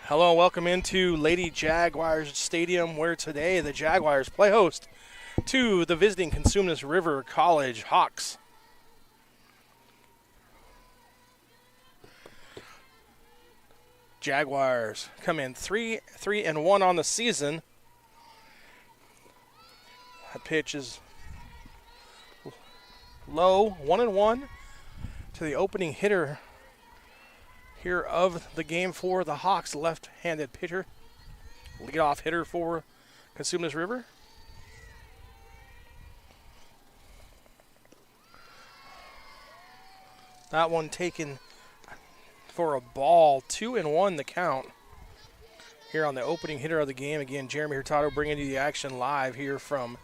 Hello and welcome into Lady Jaguars Stadium, where today the Jaguars play host to the visiting Cosumnes River College Hawks. Jaguars come in 3-1 on the season. That pitch is low, 1-1 to the opening hitter here of the game for the Hawks, left-handed pitcher, leadoff hitter for Cosumnes River. That one taken for a ball, 2-1 the count here on the opening hitter of the game. Again, Jeremy Hurtado bringing you the action live here from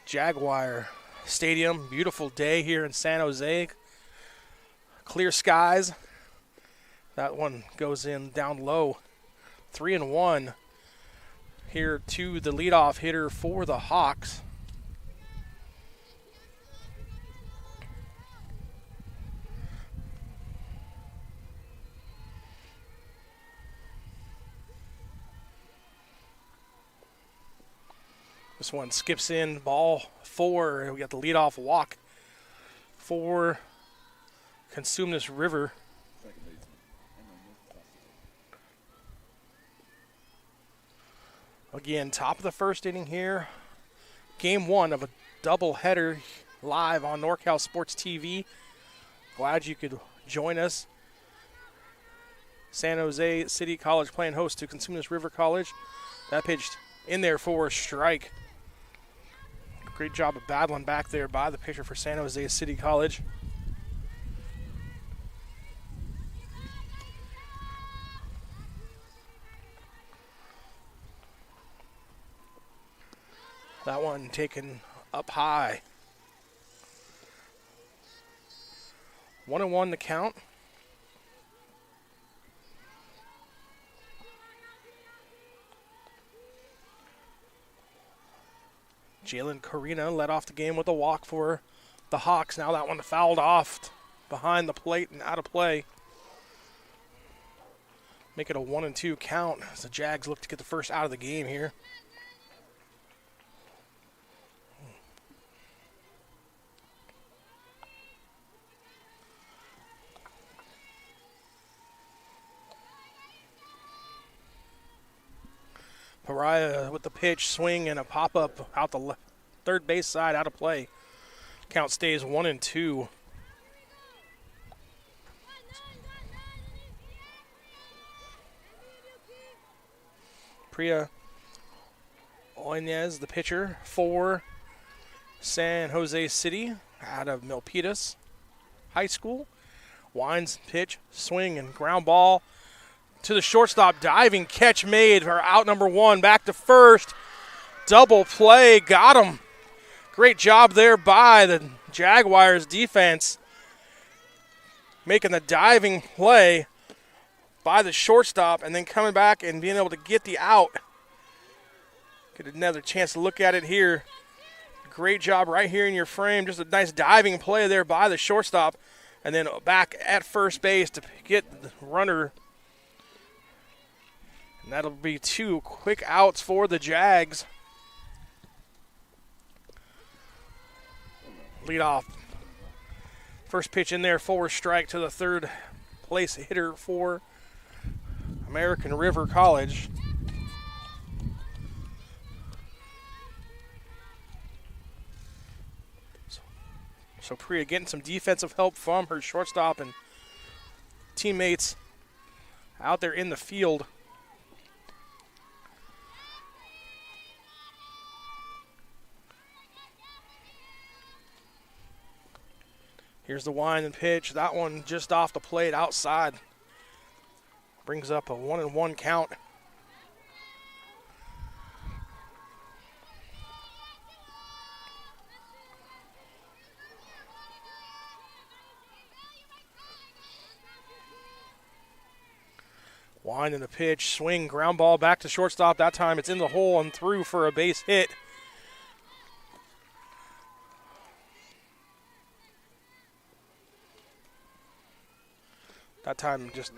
Jaguar Stadium. Beautiful day here in San Jose. Clear skies. That one goes in down low. 3-1 here to the leadoff hitter for the Hawks. This one skips in, ball 4. We got the leadoff walk for Cosumnes River. Again, top of the first inning here. Game 1 of a doubleheader live on NorCal Sports TV. Glad you could join us. San Jose City College playing host to Cosumnes River College. That pitched in there for a strike. Great job of battling back there by the pitcher for San Jose City College. That one taken up high. 1-1 the count. Jalen Carina led off the game with a walk for the Hawks. Now that one fouled off behind the plate and out of play. Make it a 1-2 count as the Jags look to get the first out of the game here. Pariah with the pitch, swing, and a pop-up out the third base side, out of play. Count stays 1-2. Priya Oinez, the pitcher for San Jose City out of Milpitas High School. Winds, pitch, swing, and ground ball to the shortstop. Diving catch made for out number 1. Back to first. Double play. Got him. Great job there by the Jaguars defense. Making the diving play by the shortstop and then coming back and being able to get the out. Get another chance to look at it here. Great job right here in your frame. Just a nice diving play there by the shortstop. And then back at first base to get the runner. And that'll be 2 quick outs for the Jags. Lead off. First pitch in there, forward strike to the third place hitter for American River College. So Priya getting some defensive help from her shortstop and teammates out there in the field. Here's the wind and pitch. That one just off the plate outside. Brings up a 1-1 count. Wind and the pitch, swing, ground ball back to shortstop. That time it's in the hole and through for a base hit. That time just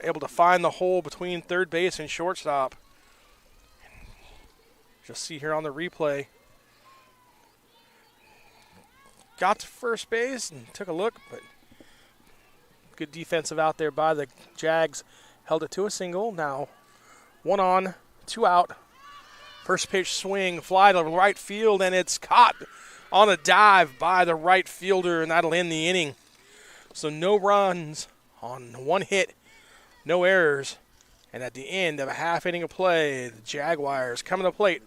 able to find the hole between third base and shortstop. Just see here on the replay. Got to first base and took a look, but good defensive out there by the Jags. Held it to a single. Now 1 on, 2 out. First pitch swing, fly to right field, and it's caught on a dive by the right fielder, and that'll end the inning. So no runs on 1 hit, no errors. And at the end of a half inning of play, the Jaguars coming to the plate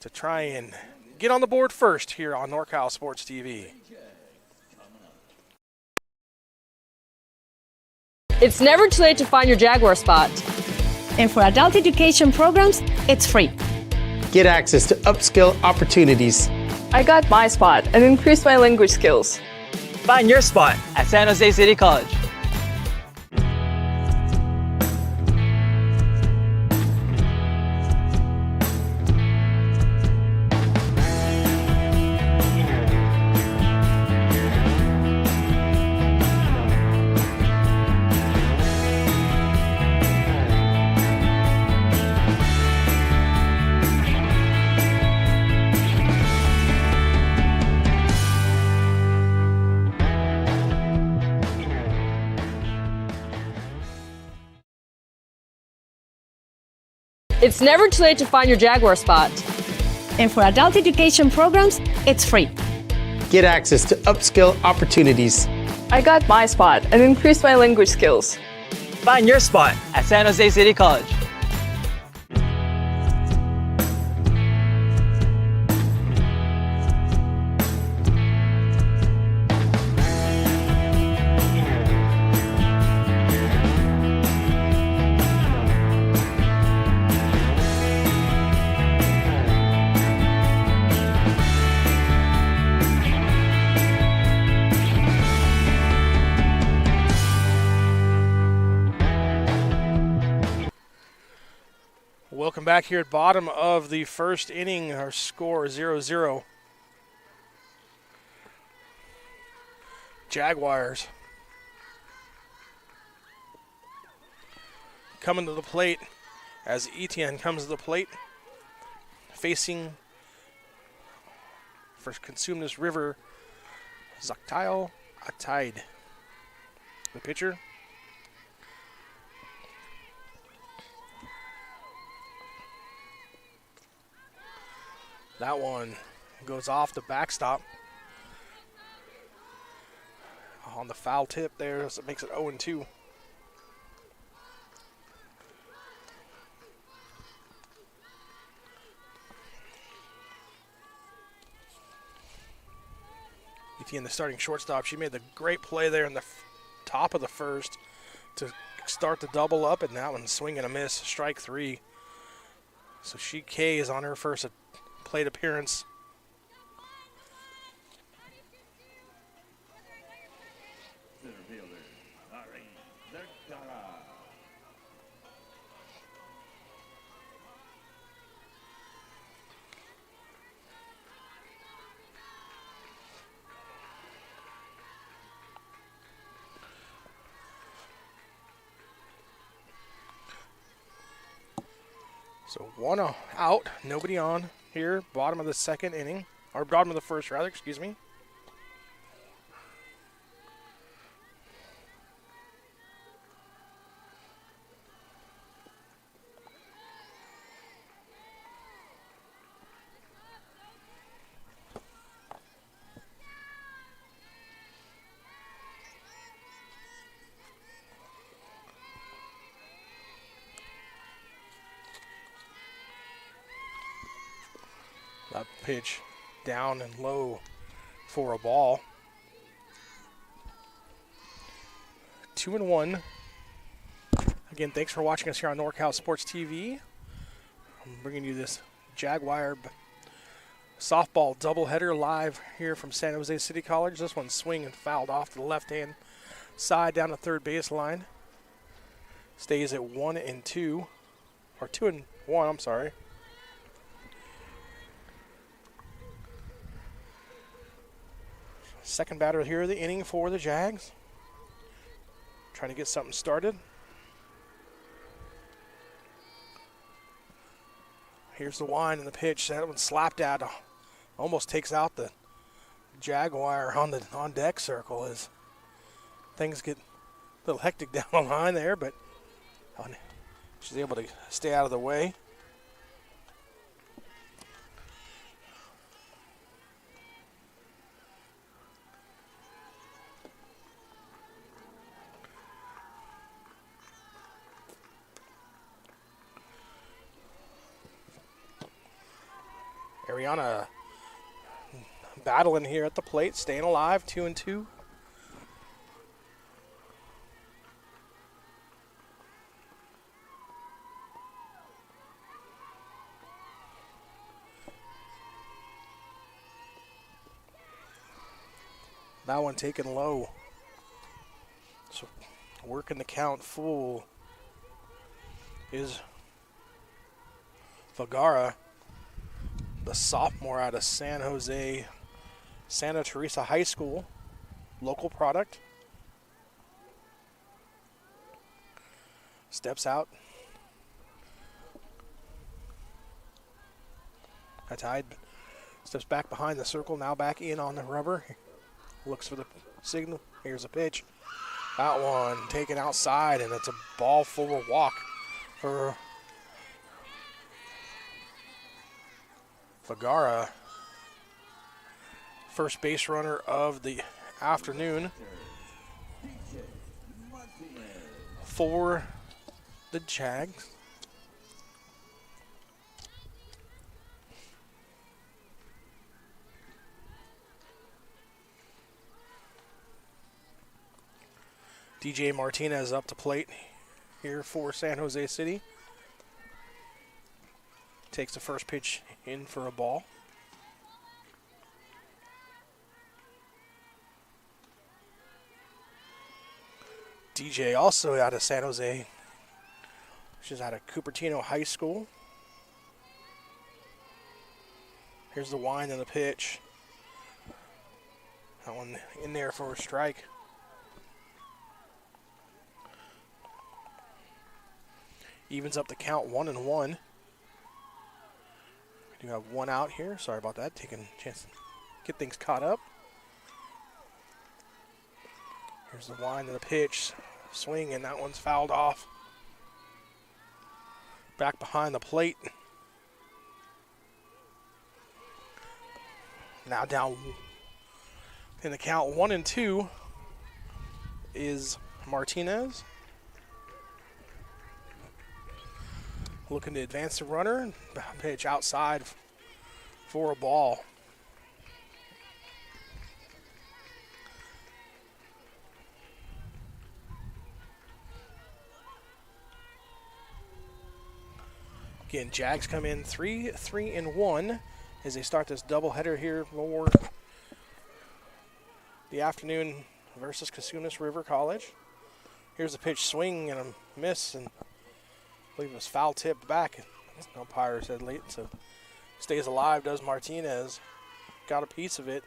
to try and get on the board first here on NorCal Sports TV. It's never too late to find your Jaguar spot. And for adult education programs, it's free. Get access to upskill opportunities. I got my spot and increased my language skills. Find your spot at San Jose City College. It's never too late to find your Jaguar spot. And for adult education programs, it's free. Get access to upskill opportunities. I got my spot and increased my language skills. Find your spot at San Jose City College. Welcome back here at bottom of the first inning. Our score 0-0. Jaguars coming to the plate as Etienne comes to the plate, facing for Cosumnes River, Zaktail Ataid. The pitcher. That one goes off the backstop on the foul tip there, so it makes it 0-2. Etienne, the starting shortstop, she made the great play there in the top of the first to start the double up, and that one swing and a miss, strike 3. So she K's on her first plate appearance. So 1 out, nobody on here, bottom of the second inning, or bottom of the first rather, excuse me. A pitch down and low for a ball. 2-1. Again, thanks for watching us here on NorCal Sports TV. I'm bringing you this Jaguar softball doubleheader live here from San Jose City College. This one's swing and fouled off to the left-hand side down the third baseline. Stays at 1-2, or 2-1, I'm sorry. Second batter here of the inning for the Jags. Trying to get something started. Here's the wind and the pitch. That one slapped out. Almost takes out the Jaguar on deck circle as things get a little hectic down the line there, but she's able to stay out of the way. Ariana battling here at the plate, staying alive, 2-2. That one taken low. So working the count full is Vergara, the sophomore out of San Jose, Santa Teresa High School, local product. Steps out. Tied. Steps back behind the circle, now back in on the rubber. Looks for the signal. Here's a pitch. That one taken outside, and it's a ball forward walk for Vergara, first base runner of the afternoon for the Jags. DJ Martinez up to plate here for San Jose City. Takes the first pitch in for a ball. DJ also out of San Jose. She's out of Cupertino High School. Here's the wind and the pitch. That one in there for a strike. Evens up the count, 1-1. We do have one out here. Sorry about that. Taking a chance to get things caught up. Here's the wind and the pitch. Swing, and that one's fouled off. Back behind the plate. Now down in the count, 1-2 is Martinez. Looking to advance the runner. Pitch outside for a ball. Again, Jags come in 3-1 as they start this doubleheader here for the afternoon versus Cosumnes River College. Here's a pitch, swing and a miss, and I believe it was foul tipped back. Umpire said late, so stays alive, does Martinez. Got a piece of it.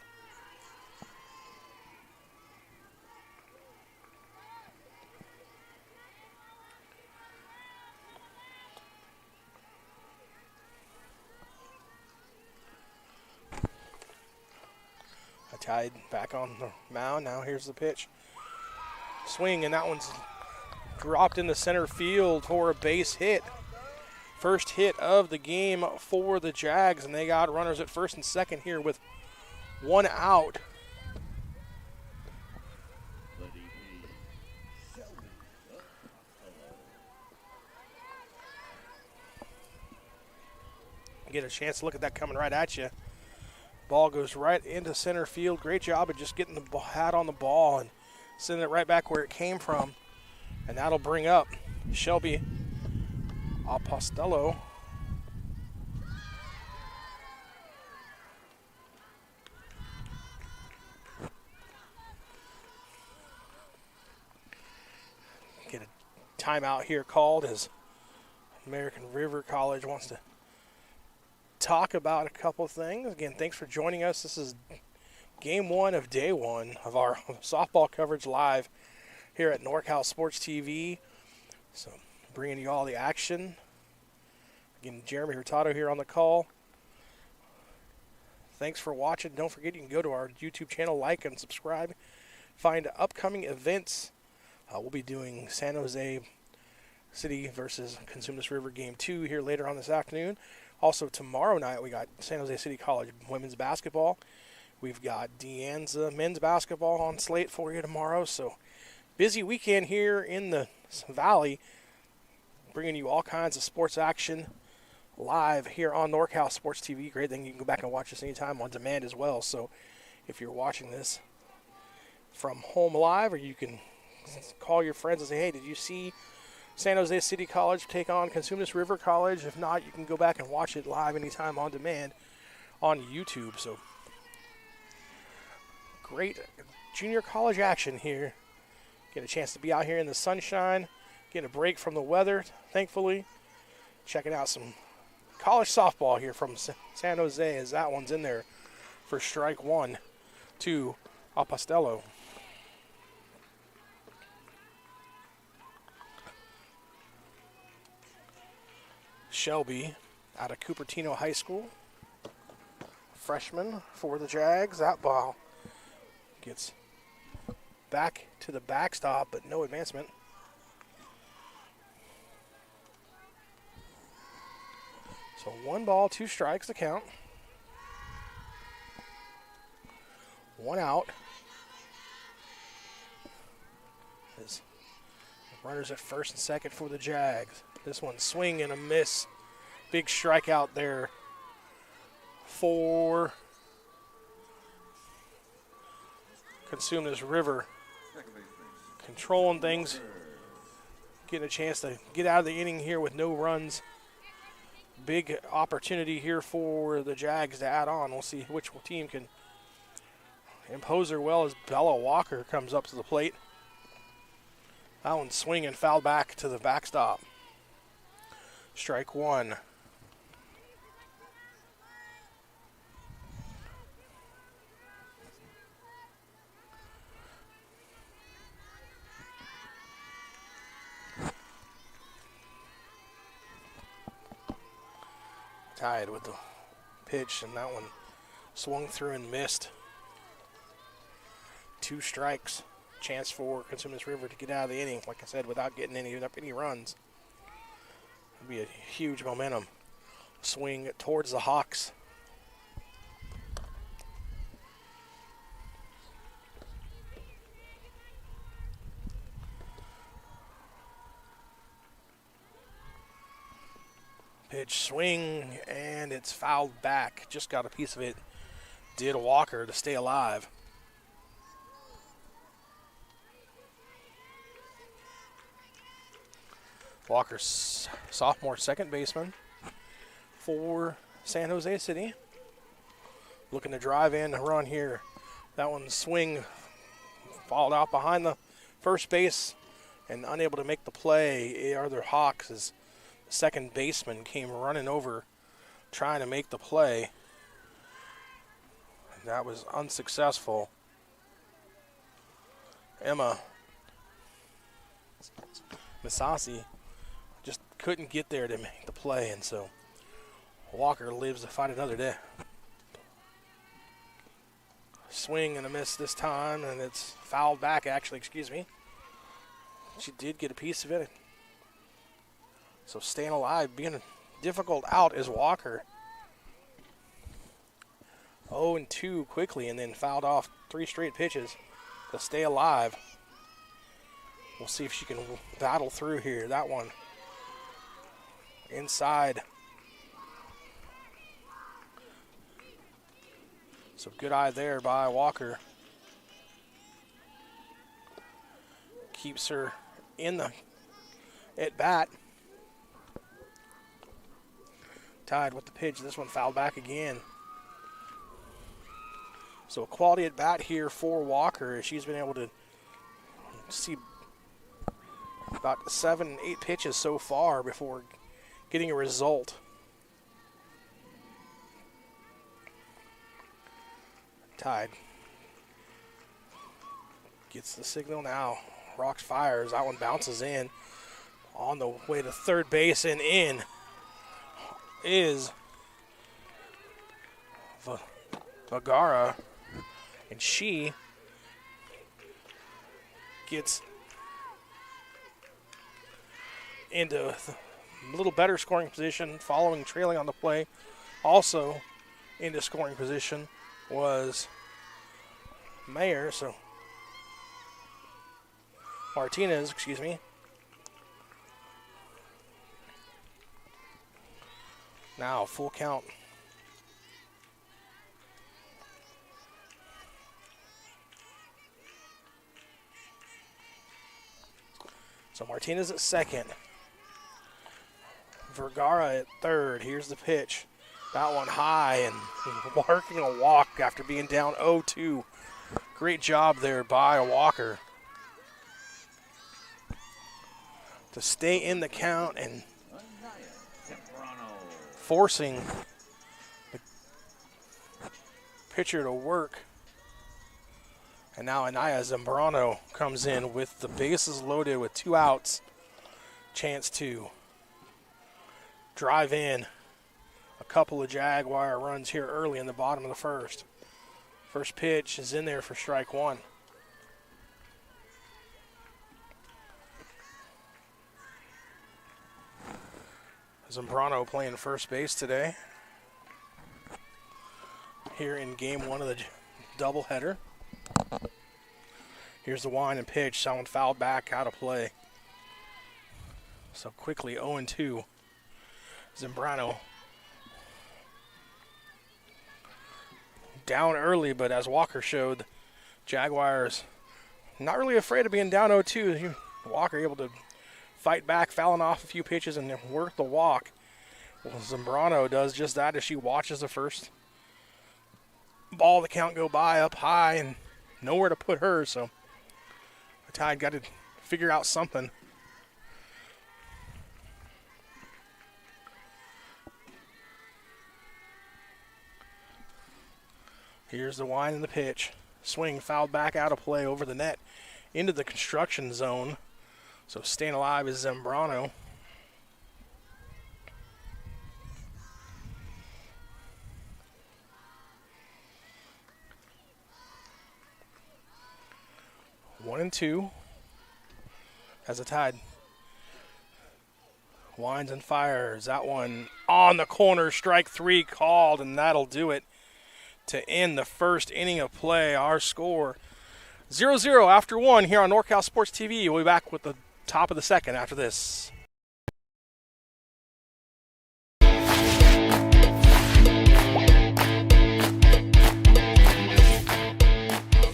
Tied back on the mound. Now here's the pitch. Swing, and that one's dropped into center field for a base hit. First hit of the game for the Jags, and they got runners at first and second here with one out. Get a chance to look at that coming right at you. Ball goes right into center field. Great job of just getting the hat on the ball and sending it right back where it came from. And that'll bring up Shelby Apostello. Get a timeout here called as American River College wants to talk about a couple of things. Again, thanks for joining us. This is game one of day one of our softball coverage live here at NorCal Sports TV. So bringing you all the action. Again, Jeremy Hurtado here on the call. Thanks for watching. Don't forget you can go to our YouTube channel, like and subscribe. Find upcoming events. We'll be doing San Jose City versus Cosumnes River Game 2 here later on this afternoon. Also tomorrow night we got San Jose City College women's basketball. We've got Deanza men's basketball on slate for you tomorrow. So busy weekend here in the Valley, bringing you all kinds of sports action live here on NorCal Sports TV. Great thing, you can go back and watch this anytime on demand as well. So if you're watching this from home live, or you can call your friends and say, hey, did you see San Jose City College take on Cosumnes River College? If not, you can go back and watch it live anytime on demand on YouTube. So great junior college action here. Get a chance to be out here in the sunshine, get a break from the weather, thankfully. Checking out some college softball here from San Jose as that one's in there for strike one to Apostello. Shelby out of Cupertino High School. Freshman for the Jags. That ball gets back to the backstop, but no advancement. So 1 ball, 2 strikes to count. 1 out. As runners at first and second for the Jags. This one swing and a miss. Big strikeout there for Cosumnes River. Controlling things. Getting a chance to get out of the inning here with no runs. Big opportunity here for the Jags to add on. We'll see which team can impose her well as Bella Walker comes up to the plate. That one swinging, fouled back to the backstop. Strike one. Tied with the pitch, and that one swung through and missed. 2 strikes. Chance for Cosumnes River to get out of the inning, like I said, without getting any runs. It'd be a huge momentum swing towards the Hawks. Pitch swing, and it's fouled back. Just got a piece of it. Did Walker to stay alive. Walker, sophomore second baseman for San Jose City. Looking to drive in a run here. That one swing fouled out behind the first base and unable to make the play. Arthur Hawks, as the second baseman, came running over trying to make the play. And that was unsuccessful. Emma Misasi just couldn't get there to make the play, and so Walker lives to fight another day. Swing and a miss this time, and it's fouled back, actually, excuse me. She did get a piece of it. So staying alive, being a difficult out is Walker. 0-2 quickly, and then fouled off 3 straight pitches to stay alive. We'll see if she can battle through here. That one inside. So good eye there by Walker. Keeps her in the at bat. Tied with the pitch. This one fouled back again. So a quality at bat here for Walker as she's been able to see about 7, 8 pitches so far before getting a result. Tied. Gets the signal now. Rocks fires. That one bounces in. On the way to third base and in is Vergara. And she gets into a little better scoring position following trailing on the play. Also into scoring position was Martinez, excuse me. Now full count. So Martinez at second. Vergara at third. Here's the pitch. That one high and working a walk after being down 0-2. Great job there by Walker to stay in the count and forcing the pitcher to work. And now Anaya Zambrano comes in with the bases loaded with 2 outs. Chance to drive in a couple of Jaguar runs here early in the bottom of the first. First pitch is in there for strike 1. Zambrano playing first base today here in game 1 of the doubleheader. Here's the wind and pitch. Someone fouled back out of play. So quickly 0-2. Zambrano down early, but as Walker showed, Jaguars not really afraid of being down 0-2. Walker able to fight back, fouling off a few pitches and work the walk. Well, Zambrano does just that as she watches the first ball the count go by up high and nowhere to put her, so the Tide got to figure out something. Here's the wind and the pitch. Swing fouled back out of play over the net into the construction zone. So staying alive is Zambrano. One and two as the Tide winds and fires. That one on the corner, strike 3 called, and that'll do it to end the first inning of play. Our score 0-0 after 1 here on NorCal Sports TV. We'll be back with the top of the second after this.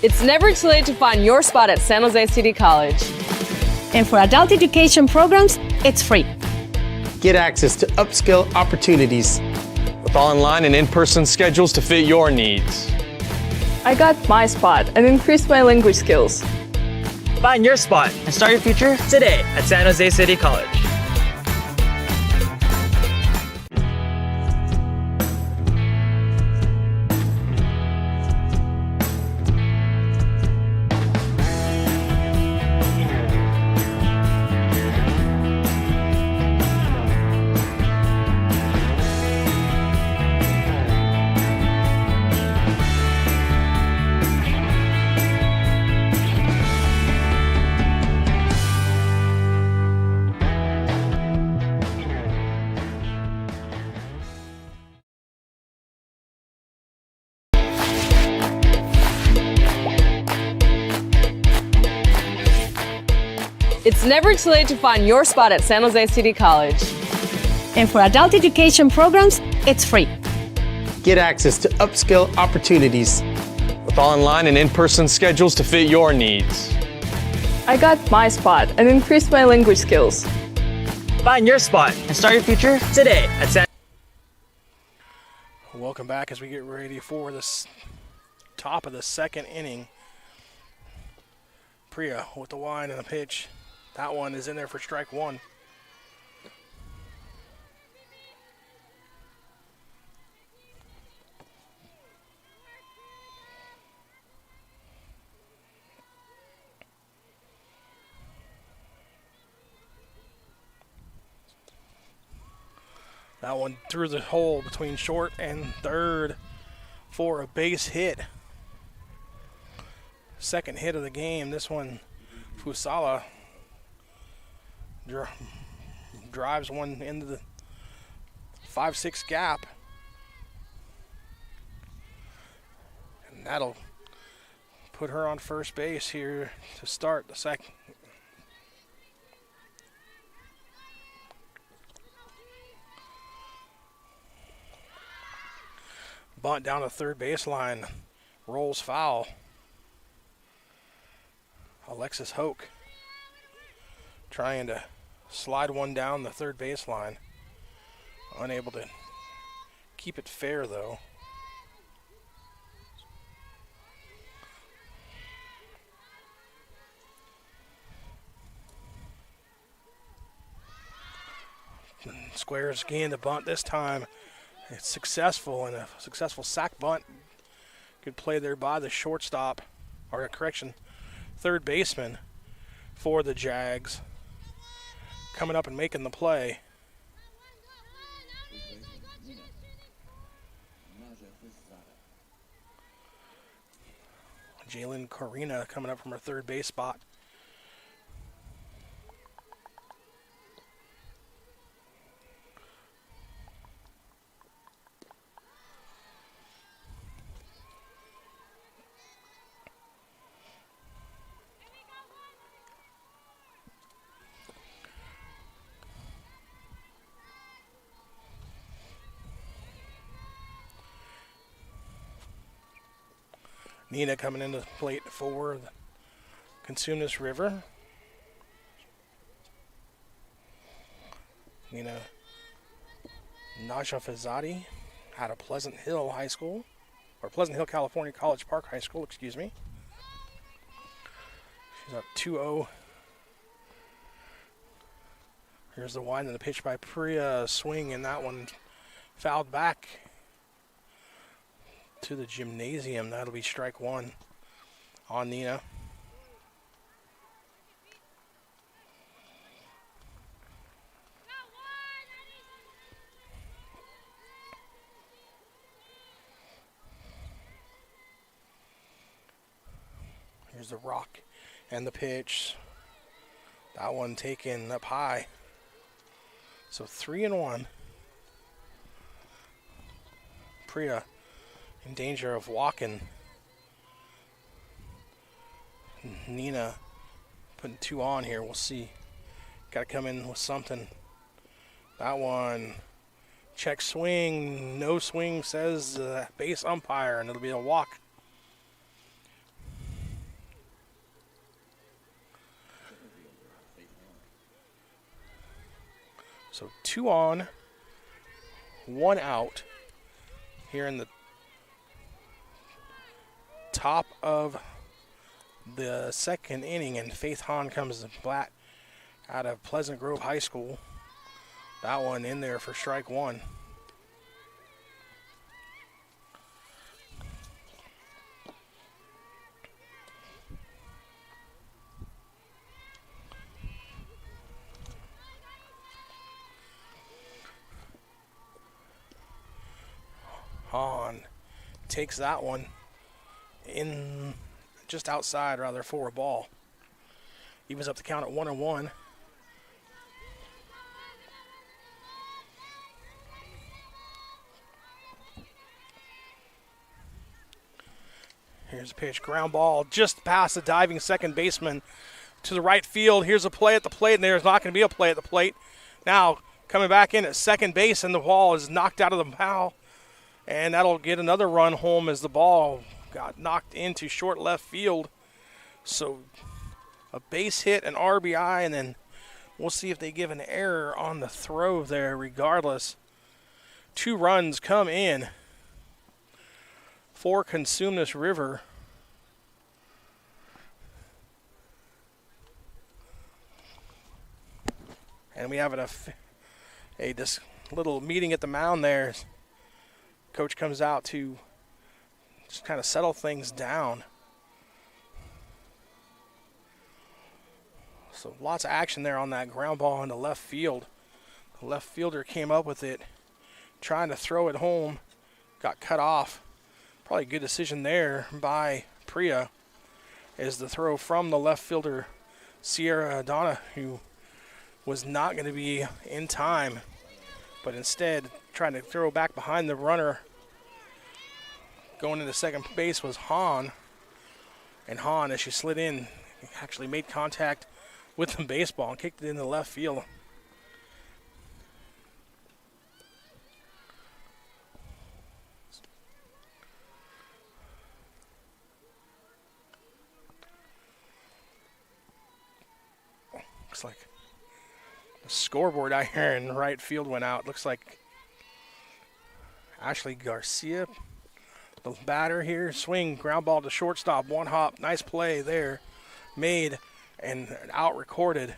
It's never too late to find your spot at San Jose City College. And for adult education programs, it's free. Get access to upskill opportunities. With online and in-person schedules to fit your needs. I got my spot and increased my language skills. Find your spot and start your future today at San Jose City College. It's never too late to find your spot at San Jose City College. And for adult education programs, it's free. Get access to upskill opportunities. With online and in-person schedules to fit your needs. I got my spot and increased my language skills. Find your spot and start your future today at San. Welcome back as we get ready for this top of the second inning. Priya with the wind and the pitch. That one is in there for strike one. That one through the hole between short and third for a base hit. Second hit of the game. This one, Fusala drives one into the 5-6 gap. And that'll put her on first base here to start the second. Bunt down the third baseline, rolls foul. Alexis Hoke trying to slide one down the third baseline. Unable to keep it fair though. Squares again the bunt this time. It's successful, and a successful sack bunt. Good play there by the shortstop, or correction, third baseman for the Jags. Coming up and making the play. Jalen Corina coming up from her third base spot. Nina coming into the plate for the Cosumnes River. Nina Najafazadi out of Pleasant Hill High School, or Pleasant Hill, California College Park High School, excuse me. She's up 2-0. Here's the wind and the pitch by Priya, swing, and that one fouled back to the gymnasium. That'll be strike one on Nina. Here's the rock and the pitch. That one taken up high. So 3-1. Priya in danger of walking. Nina putting two on here. We'll see. Got to come in with something. That one, check swing. No swing, says the base umpire, and it'll be a walk. So 2 on, 1 out here in the top of the second inning, and Faith Hahn comes to bat out of Pleasant Grove High School. That one in there for strike one. Hahn takes that one in just outside, rather, for a ball. He was up the count at 1-1. Here's a pitch, ground ball, just past the diving second baseman to the right field. Here's a play at the plate, and there's not going to be a play at the plate. Now coming back in at second base, and the ball is knocked out of the foul. And that'll get another run home as the ball got knocked into short left field. So a base hit, an RBI, and then we'll see if they give an error on the throw there regardless. 2 runs come in for Cosumnes River. And we have this little meeting at the mound there. Coach comes out to just kind of settle things down. So lots of action there on that ground ball into left field. The left fielder came up with it, trying to throw it home, got cut off. Probably a good decision there by Priya, as the throw from the left fielder, Sierra Donna, who was not going to be in time, but instead trying to throw back behind the runner. Going into second base was Hahn, and Hahn, as she slid in, actually made contact with the baseball and kicked it into left field. Looks like the scoreboard out here in right field went out. Looks like Ashley Garcia, the batter here, swing, ground ball to shortstop, 1 hop, nice play there, made and out recorded.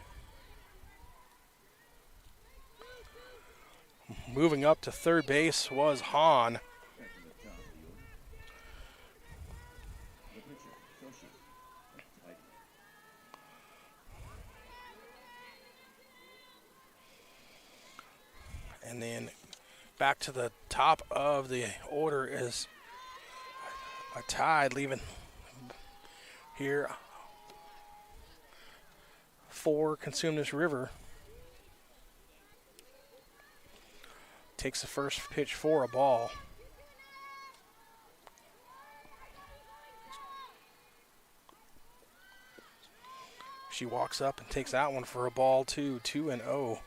Moving up to third base was Hahn. And then back to the top of the order is a Tide leaving here for Cosumnes River. Takes the first pitch for a ball. She walks up and takes that one for a ball too, 2-0.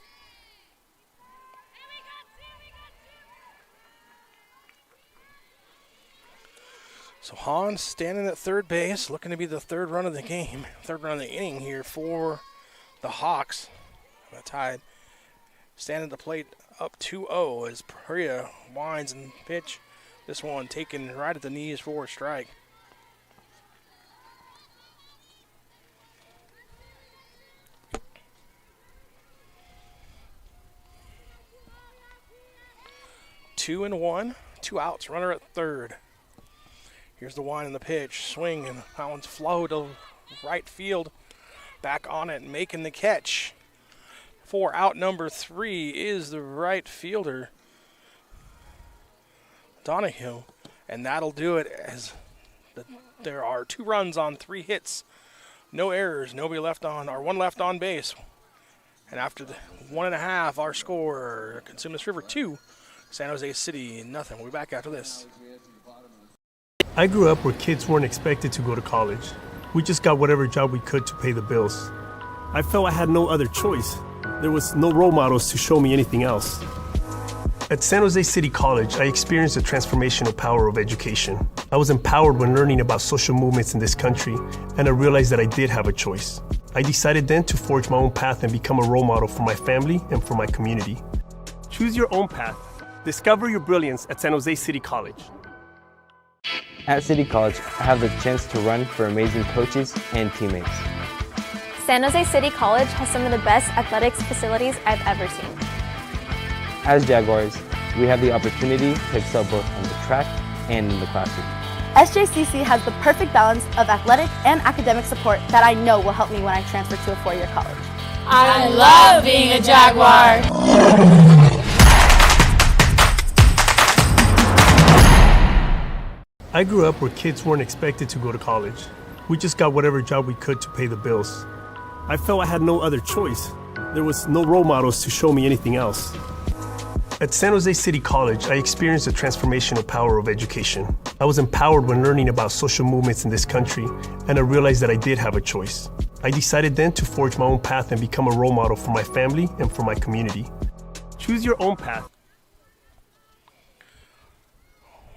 So Hahn standing at third base, looking to be the third run of the game, third run of the inning here for the Hawks. The Tide standing at the plate up 2-0 as Priya winds and pitch. This one taken right at the knees for a strike. Two and one, 2 outs, runner at third. Here's the wind and the pitch, swing, and that one's flow to right field. Back on it, making the catch. For out number 3 is the right fielder, Donahue, and that'll do it as there are 2 runs on 3 hits. No errors, nobody left on, or 1 left on base. And after the 1.5, our score, Cosumnes River 2, San Jose City nothing. We'll be back after this. I grew up where kids weren't expected to go to college. We just got whatever job we could to pay the bills. I felt I had no other choice. There was no role models to show me anything else. At San Jose City College, I experienced the transformational power of education. I was empowered when learning about social movements in this country, and I realized that I did have a choice. I decided then to forge my own path and become a role model for my family and for my community. Choose your own path. Discover your brilliance at San Jose City College. At City College, I have the chance to run for amazing coaches and teammates. San Jose City College has some of the best athletics facilities I've ever seen. As Jaguars, we have the opportunity to excel both on the track and in the classroom. SJCC has the perfect balance of athletic and academic support that I know will help me when I transfer to a 4-year college. I love being a Jaguar! I grew up where kids weren't expected to go to college. We just got whatever job we could to pay the bills. I felt I had no other choice. There was no role models to show me anything else. At San Jose City College, I experienced the transformational power of education. I was empowered when learning about social movements in this country, and I realized that I did have a choice. I decided then to forge my own path and become a role model for my family and for my community. Choose your own path.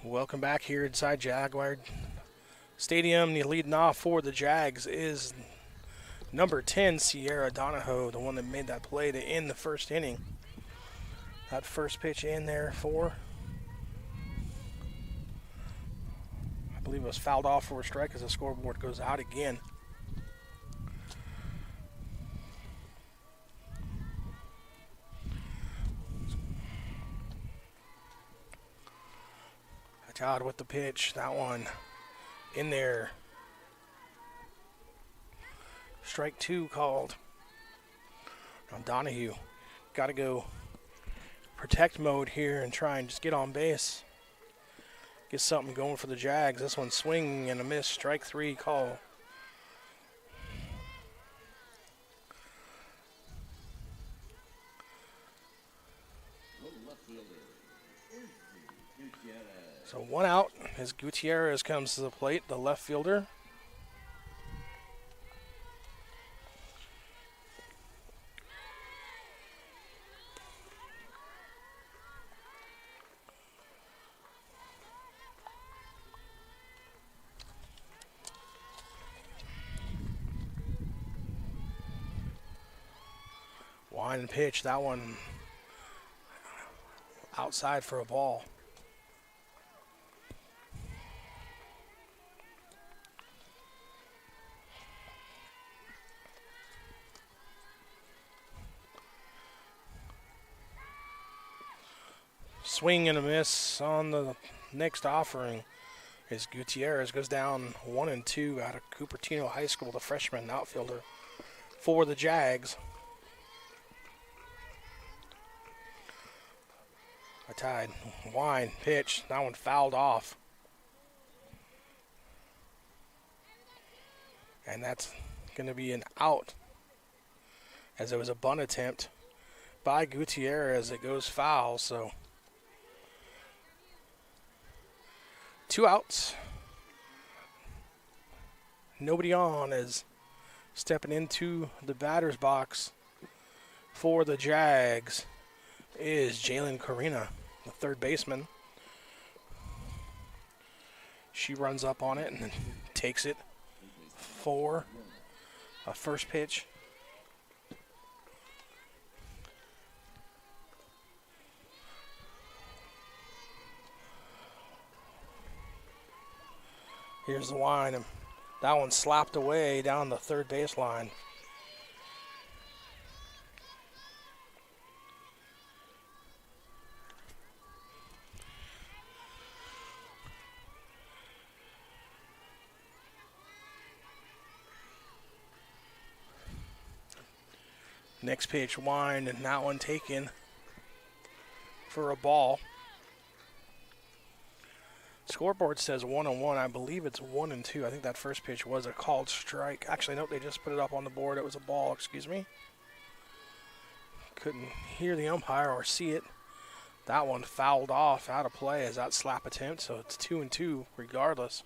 Welcome back here inside Jaguar Stadium. The leading off for the Jags is number 10, Sierra Donahoe, the one that made that play to end the first inning. That first pitch in there for, I believe it was fouled off for a strike as the scoreboard goes out again. Todd with the pitch, that one in there. Strike 2 called. Now Donahue got to go protect mode here and try and just get on base. Get something going for the Jags. This one swing and a miss, strike 3 call. So 1 out as Gutierrez comes to the plate, the left fielder. Wind and pitch, that one outside for a ball. Swing and a miss on the next offering as Gutierrez goes down 1-2 out of Cupertino High School, the freshman outfielder for the Jags. A tied wind pitch, that one fouled off. And that's going to be an out as it was a bunt attempt by Gutierrez. It goes foul, so 2 outs. Nobody on as stepping into the batter's box for the Jags is Jalen Carina, the third baseman. She runs up on it and then takes it for a first pitch. Here's the line, and that one slapped away down the third baseline. Next pitch, wind, and that one taken for a ball. Scoreboard says 1-1. I believe it's 1-2. I think that first pitch was a called strike. Actually, nope, they just put it up on the board. It was a ball, excuse me. Couldn't hear the umpire or see it. That one fouled off out of play as that slap attempt, so it's 2-2 regardless.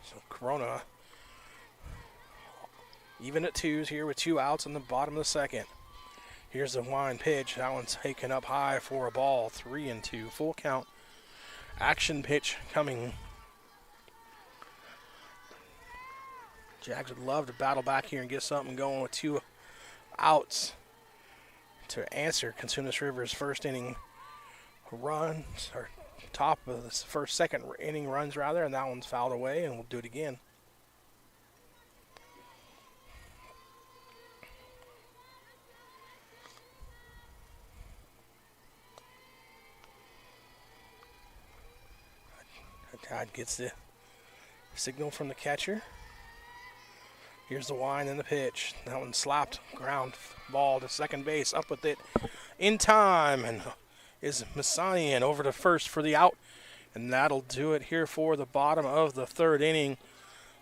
So Corona even at 2s here with 2 outs in the bottom of the second. Here's the wind pitch. That one's taken up high for a ball. 3-2. Full count. Action pitch coming. Jags would love to battle back here and get something going with 2 outs to answer Cosumnes River's first inning runs, or top of the second inning runs rather, and that one's fouled away, and we'll do it again. Todd gets the signal from the catcher. Here's the wind and the pitch. That one slapped, ground ball to second base, up with it in time, and is Messanian over to first for the out, and that'll do it here for the bottom of the third inning,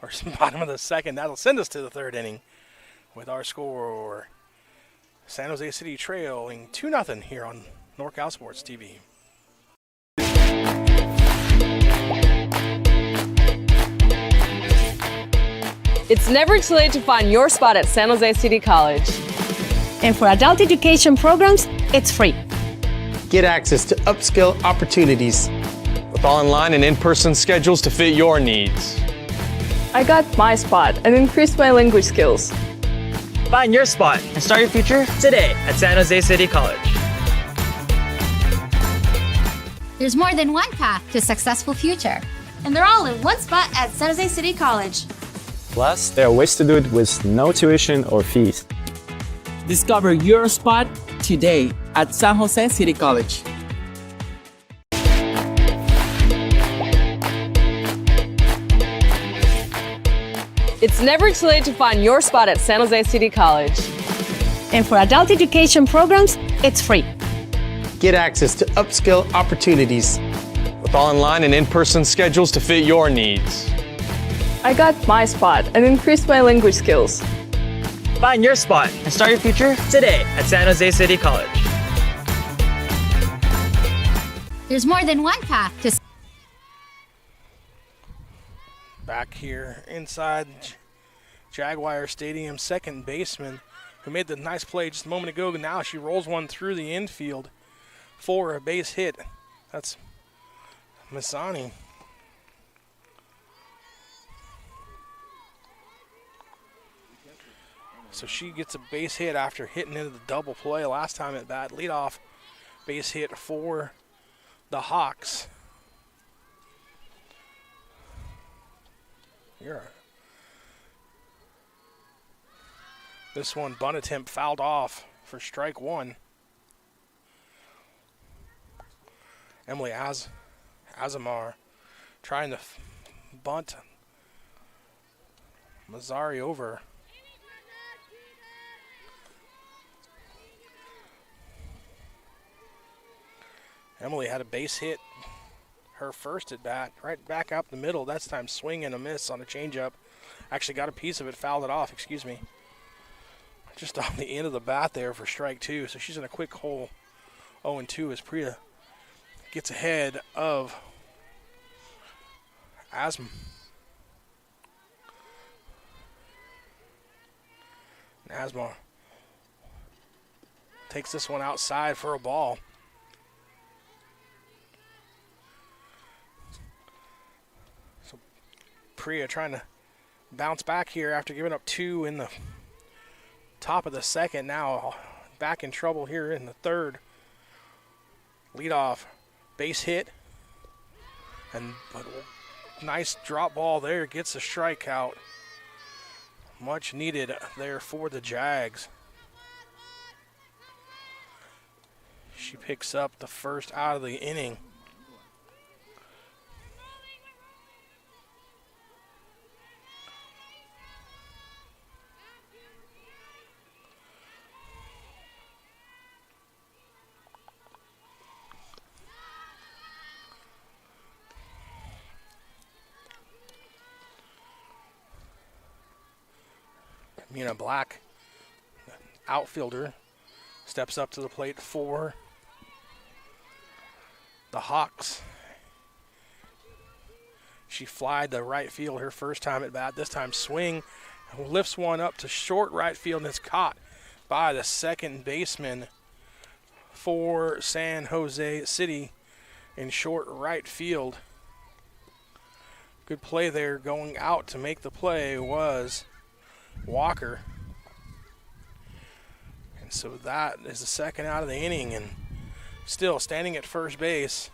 or bottom of the second. That'll send us to the third inning with our score. San Jose City trailing 2-0 here on NorCal Sports TV. It's never too late to find your spot at San Jose City College. And for adult education programs, it's free. Get access to upskill opportunities with online and in-person schedules to fit your needs. I got my spot and increased my language skills. Find your spot and start your future today at San Jose City College. There's more than one path to a successful future. And they're all in one spot at San Jose City College. Plus, there are ways to do it with no tuition or fees. Discover your spot today at San Jose City College. It's never too late to find your spot at San Jose City College. And for adult education programs, it's free. Get access to upskill opportunities with online and in-person schedules to fit your needs. I got my spot and increased my language skills. Find your spot and start your future today at San Jose City College. There's more than one path to... Back here inside Jaguar Stadium, second baseman who made the nice play just a moment ago. Now she rolls one through the infield for a base hit. That's Masani. So she gets a base hit after hitting into the double play last time at bat. Leadoff base hit for the Hawks. This one, bunt attempt fouled off for strike one. Emily Azamar trying to bunt Mazzari over. Emily had a base hit her first at bat, right back up the middle. That's time swing and a miss on a changeup. Actually got a piece of it, fouled it off, excuse me. Just on the end of the bat there for strike two. So she's in a quick hole. 0-2 as Priya gets ahead of Asthma. Asthma takes this one outside for a ball. So Priya trying to bounce back here after giving up two in the top of the second. Now back in trouble here in the third. Leadoff base hit. And nice drop ball there. Gets a strikeout. Much needed there for the Jags. She picks up the first out of the inning. Mina Black, outfielder, steps up to the plate for the Hawks. She flied the right field her first time at bat. This time swing, lifts one up to short right field, and it's caught by the second baseman for San Jose City in short right field. Good play there. Going out to make the play was Walker. And so that is the second out of the inning, and still standing at first base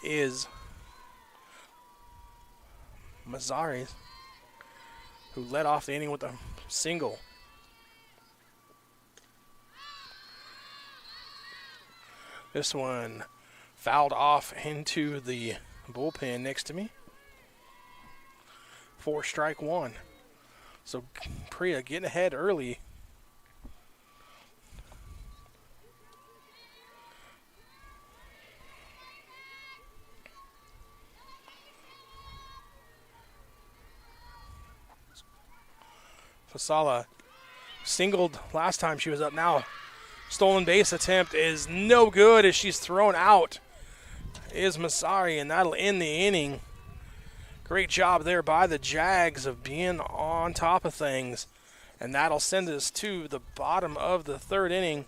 is Mazzari, who led off the inning with a single. This one fouled off into the bullpen next to me for strike one. So Priya getting ahead early. Fasala singled last time she was up. Now stolen base attempt is no good as she's thrown out. Is Masari, and that'll end the inning. Great job there by the Jags of being on top of things. And that'll send us to the bottom of the third inning.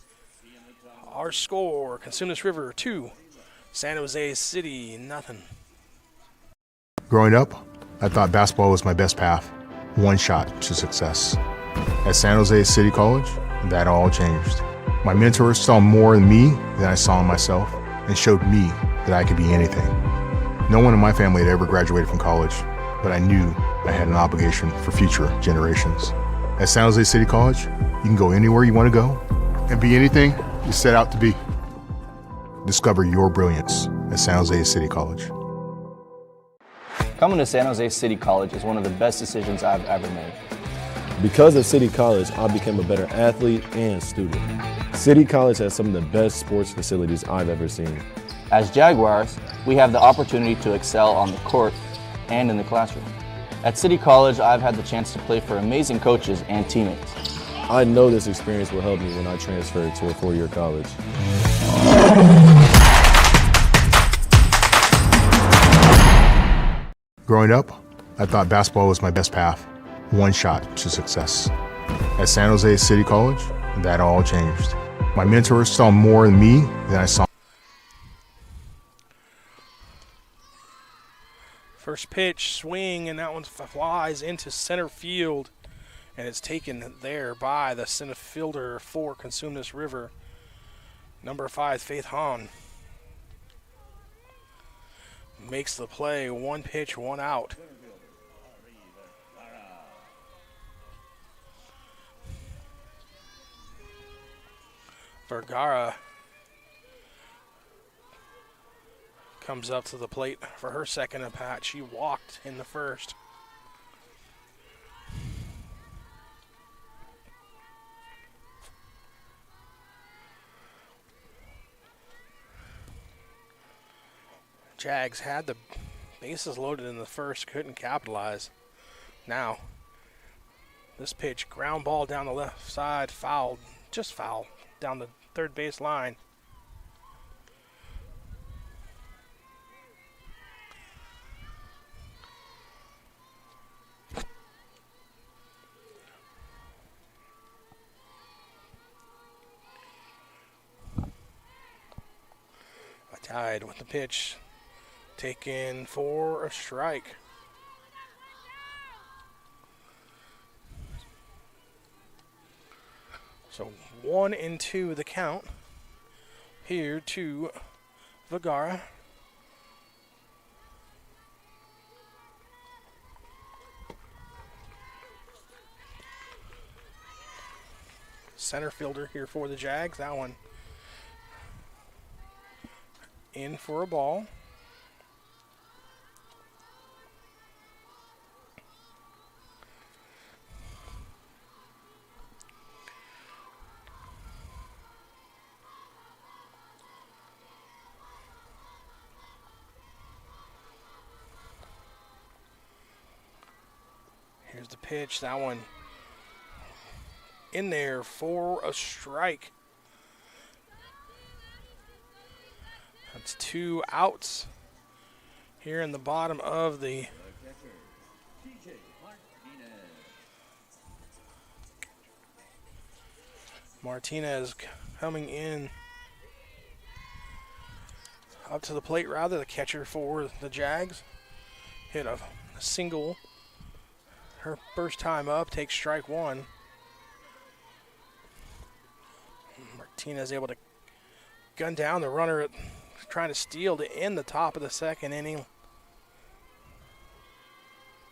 Our score, Cosumnes River 2, San Jose City nothing. Growing up, I thought basketball was my best path, one shot to success. At San Jose City College, that all changed. My mentors saw more in me than I saw in myself and showed me that I could be anything. No one in my family had ever graduated from college, but I knew I had an obligation for future generations. At San Jose City College, you can go anywhere you want to go and be anything you set out to be. Discover your brilliance at San Jose City College. Coming to San Jose City College is one of the best decisions I've ever made. Because of City College, I became a better athlete and student. City College has some of the best sports facilities I've ever seen. As Jaguars, we have the opportunity to excel on the court and in the classroom. At City College, I've had the chance to play for amazing coaches and teammates. I know this experience will help me when I transfer to a four-year college. Growing up, I thought basketball was my best path, one shot to success. At San Jose City College, that all changed. My mentors saw more in me than I saw. First pitch, swing, and that one flies into center field. And it's taken there by the center fielder for Cosumnes River, number 5, Faith Hahn. Makes the play, one pitch, one out. Vergara comes up to the plate for her second at bat. She walked in the first. Jags had the bases loaded in the first, couldn't capitalize. Now, this pitch, ground ball down the left side, fouled, just foul, down the third base line. Tied with the pitch. Taken for a strike. So 1-2 the count here to Vergara. Center fielder here for the Jags. That one in for a ball. Here's the pitch. That one in there for a strike. That's 2 outs here in the bottom of the Martinez coming in up to the plate, rather, the catcher for the Jags. Hit a single. Her first time up, takes strike one. Martinez able to gun down the runner, trying to steal to end the top of the second inning.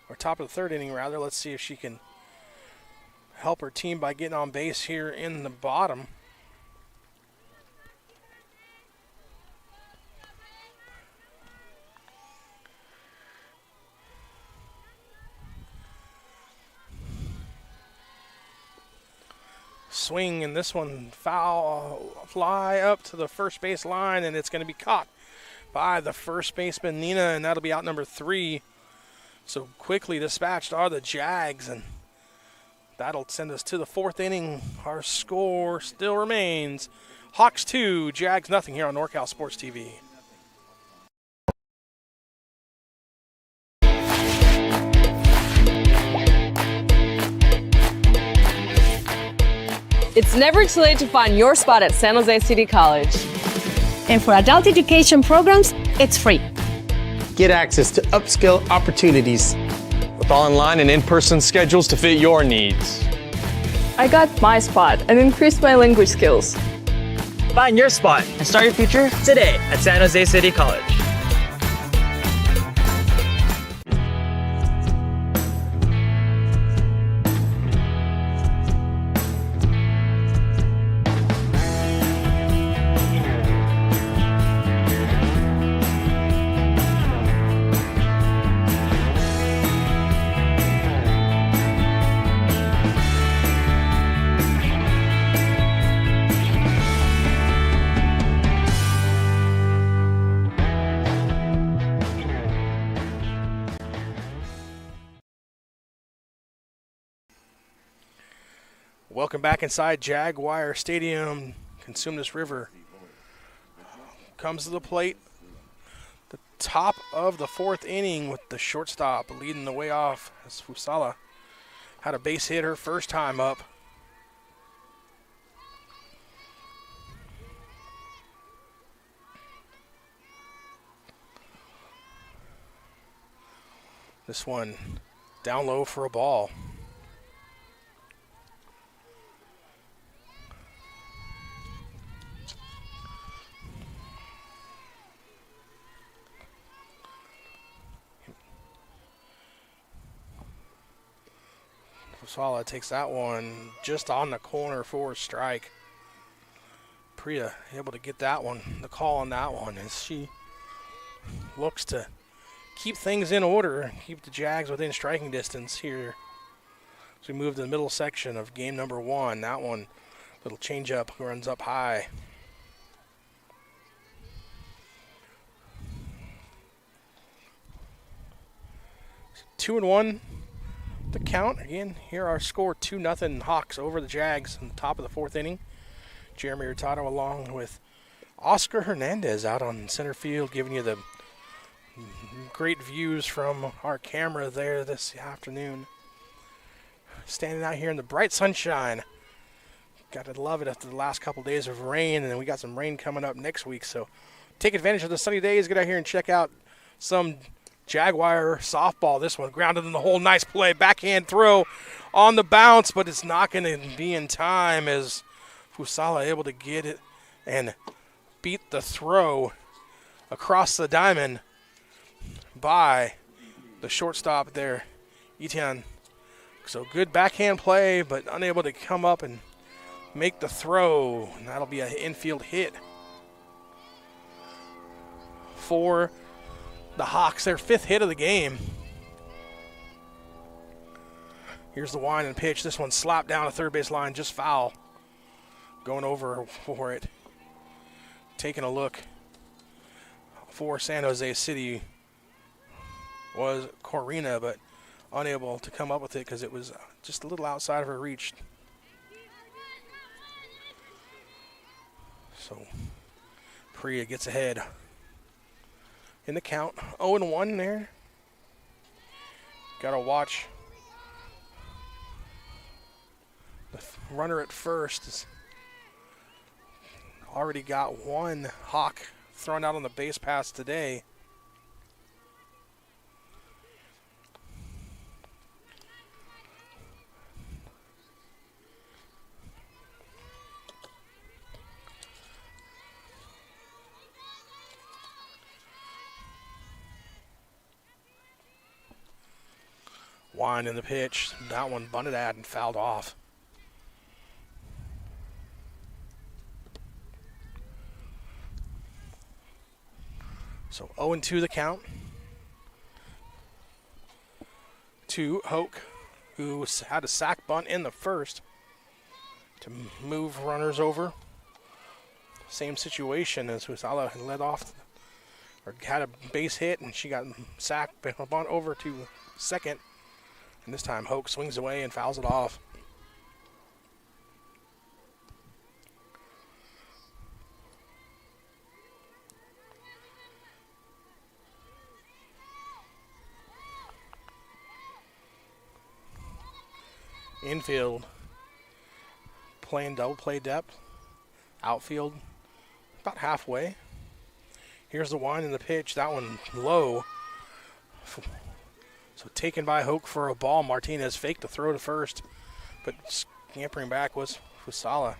Or top of the third inning, rather. Let's see if she can help her team by getting on base here in the bottom. Swing, and this one foul, fly up to the first base line, and it's going to be caught by the first baseman, Nina, and that'll be out number 3. So quickly dispatched are the Jags, and that'll send us to the 4th inning. Our score still remains Hawks 2, Jags nothing here on NorCal Sports TV. It's never too late to find your spot at San Jose City College. And for adult education programs, it's free. Get access to upskill opportunities with online and in-person schedules to fit your needs. I got my spot and increased my language skills. Find your spot and start your future today at San Jose City College. Welcome back inside Jaguar Stadium. Cosumnes River comes to the plate. The top of the fourth inning with the shortstop leading the way off as Fusala had a base hit her first time up. This one down low for a ball. Fusala takes that one just on the corner for a strike. Priya able to get that one, the call on that one, as she looks to keep things in order, keep the Jags within striking distance here. As we move to the middle section of game number one, that one, little changeup, runs up high. Two and one. The count again. Here our score 2-0 Hawks over the Jags in the top of the fourth inning. Jeremy Hurtado along with Oscar Hernandez out on center field, giving you the great views from our camera there this afternoon. Standing out here in the bright sunshine. Gotta love it after the last couple days of rain, and then we got some rain coming up next week. So take advantage of the sunny days. Get out here and check out some Jaguar softball. This one grounded in the hole. Nice play. Backhand throw on the bounce, but it's not going to be in time as Fusala able to get it and beat the throw across the diamond by the shortstop there, Etienne. So good backhand play, but unable to come up and make the throw. And that'll be an infield hit for the Hawks, their fifth hit of the game. Here's the wind and pitch. This one slapped down the third base line, just foul. Going over for it. Taking a look for San Jose City was Corina, but unable to come up with it because it was just a little outside of her reach. So Priya gets ahead in the count. 0-1 there. Got to watch the runner at first. Has already got one Hawk thrown out on the base pass today. Wind in the pitch. That one bunted at and fouled off. So 0-2 the count. To Hoke, who had a sack bunt in the first to move runners over. Same situation as Husala led off or had a base hit, and she got sacked bunt over to second. And this time Hoke swings away and fouls it off. Infield playing double play depth. Outfield about halfway. Here's the wind in the pitch. That one low. So taken by Hoke for a ball. Martinez faked the throw to first, but scampering back was Fusala.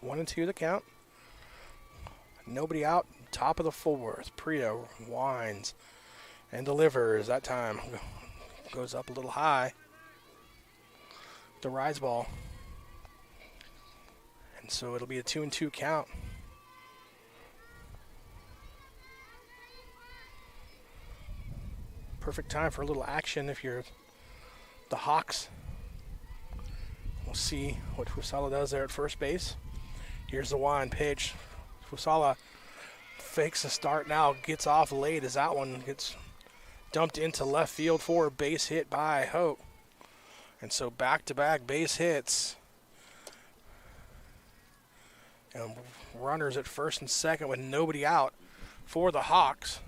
One and two the count. Nobody out. Top of the fourth. Priya winds and delivers. That time goes up a little high. The rise ball. And so it'll be a 2-2 count. Perfect time for a little action if you're the Hawks. We'll see what Fusala does there at first base. Here's the wind pitch. Fusala fakes the start now, gets off late as that one gets dumped into left field for a base hit by Hope. And so back-to-back base hits. And runners at first and second with nobody out for the Hawks.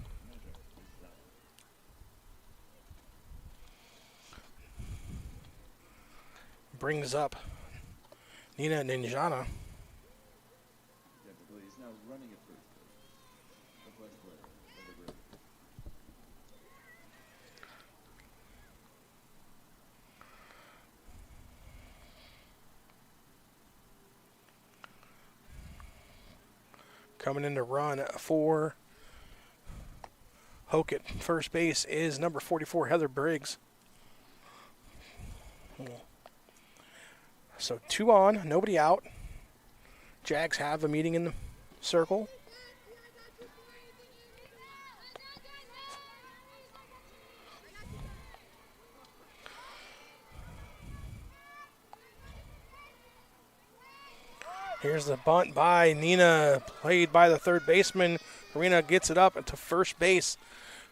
Brings up Nina Ninjana. Coming in to run for Hoke at first base is number 44, Heather Briggs. So 2 on, nobody out. Jags have a meeting in the circle. Here's the bunt by Nina, played by the third baseman. Karina gets it up to first base.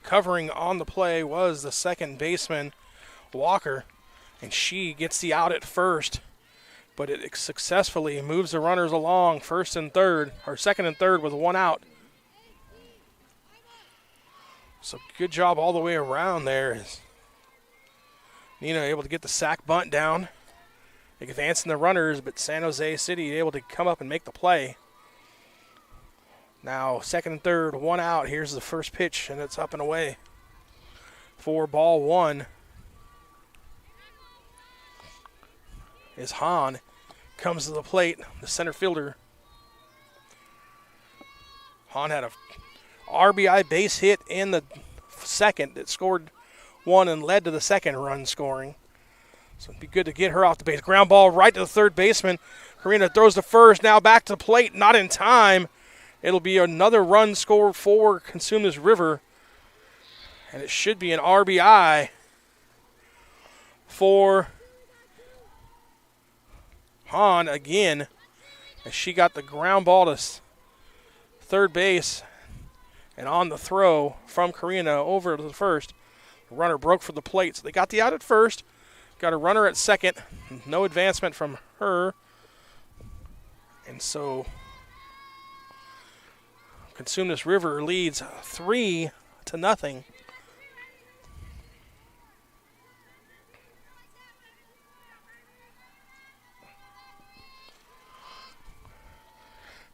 Covering on the play was the second baseman, Walker, and she gets the out at first, but it successfully moves the runners along first and third, or second and third with 1 out. So good job all the way around there. Nina able to get the sack bunt down, advancing the runners, but San Jose City able to come up and make the play. Now second and third, 1 out. Here's the first pitch, and it's up and away for ball 1. As Hahn comes to the plate, the center fielder. Hahn had a RBI base hit in the second that scored 1 and led to the second run scoring. So it'd be good to get her off the base. Ground ball right to the third baseman. Karina throws to first, now back to the plate, not in time. It'll be another run scored for Cosumnes River. And it should be an RBI for Hahn again, as she got the ground ball to third base, and on the throw from Karina over to the first, the runner broke for the plate. So they got the out at first, got a runner at second, no advancement from her, and so Cosumnes River leads 3-0.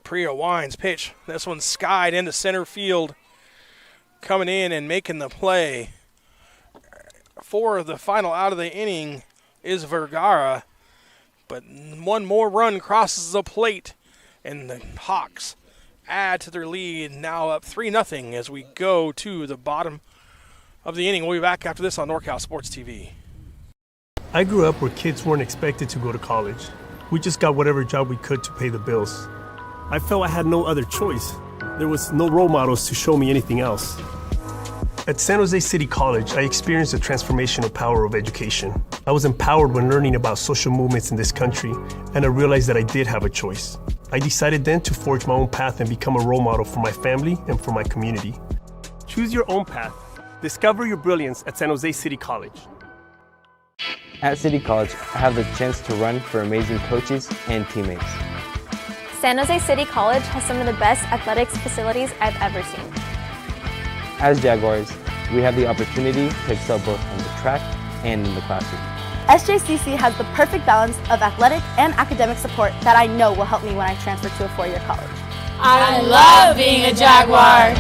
Priya winds, pitch. This one's skied into center field. Coming in and making the play for the final out of the inning is Vergara. But one more run crosses the plate, and the Hawks add to their lead, now up 3-0 as we go to the bottom of the inning. We'll be back after this on NorCal Sports TV. I grew up where kids weren't expected to go to college. We just got whatever job we could to pay the bills. I felt I had no other choice. There was no role models to show me anything else. At San Jose City College, I experienced the transformational power of education. I was empowered when learning about social movements in this country, and I realized that I did have a choice. I decided then to forge my own path and become a role model for my family and for my community. Choose your own path. Discover your brilliance at San Jose City College. At City College, I have the chance to run for amazing coaches and teammates. San Jose City College has some of the best athletics facilities I've ever seen. As Jaguars, we have the opportunity to excel both on the track and in the classroom. SJCC has the perfect balance of athletic and academic support that I know will help me when I transfer to a four-year college. I love being a Jaguar.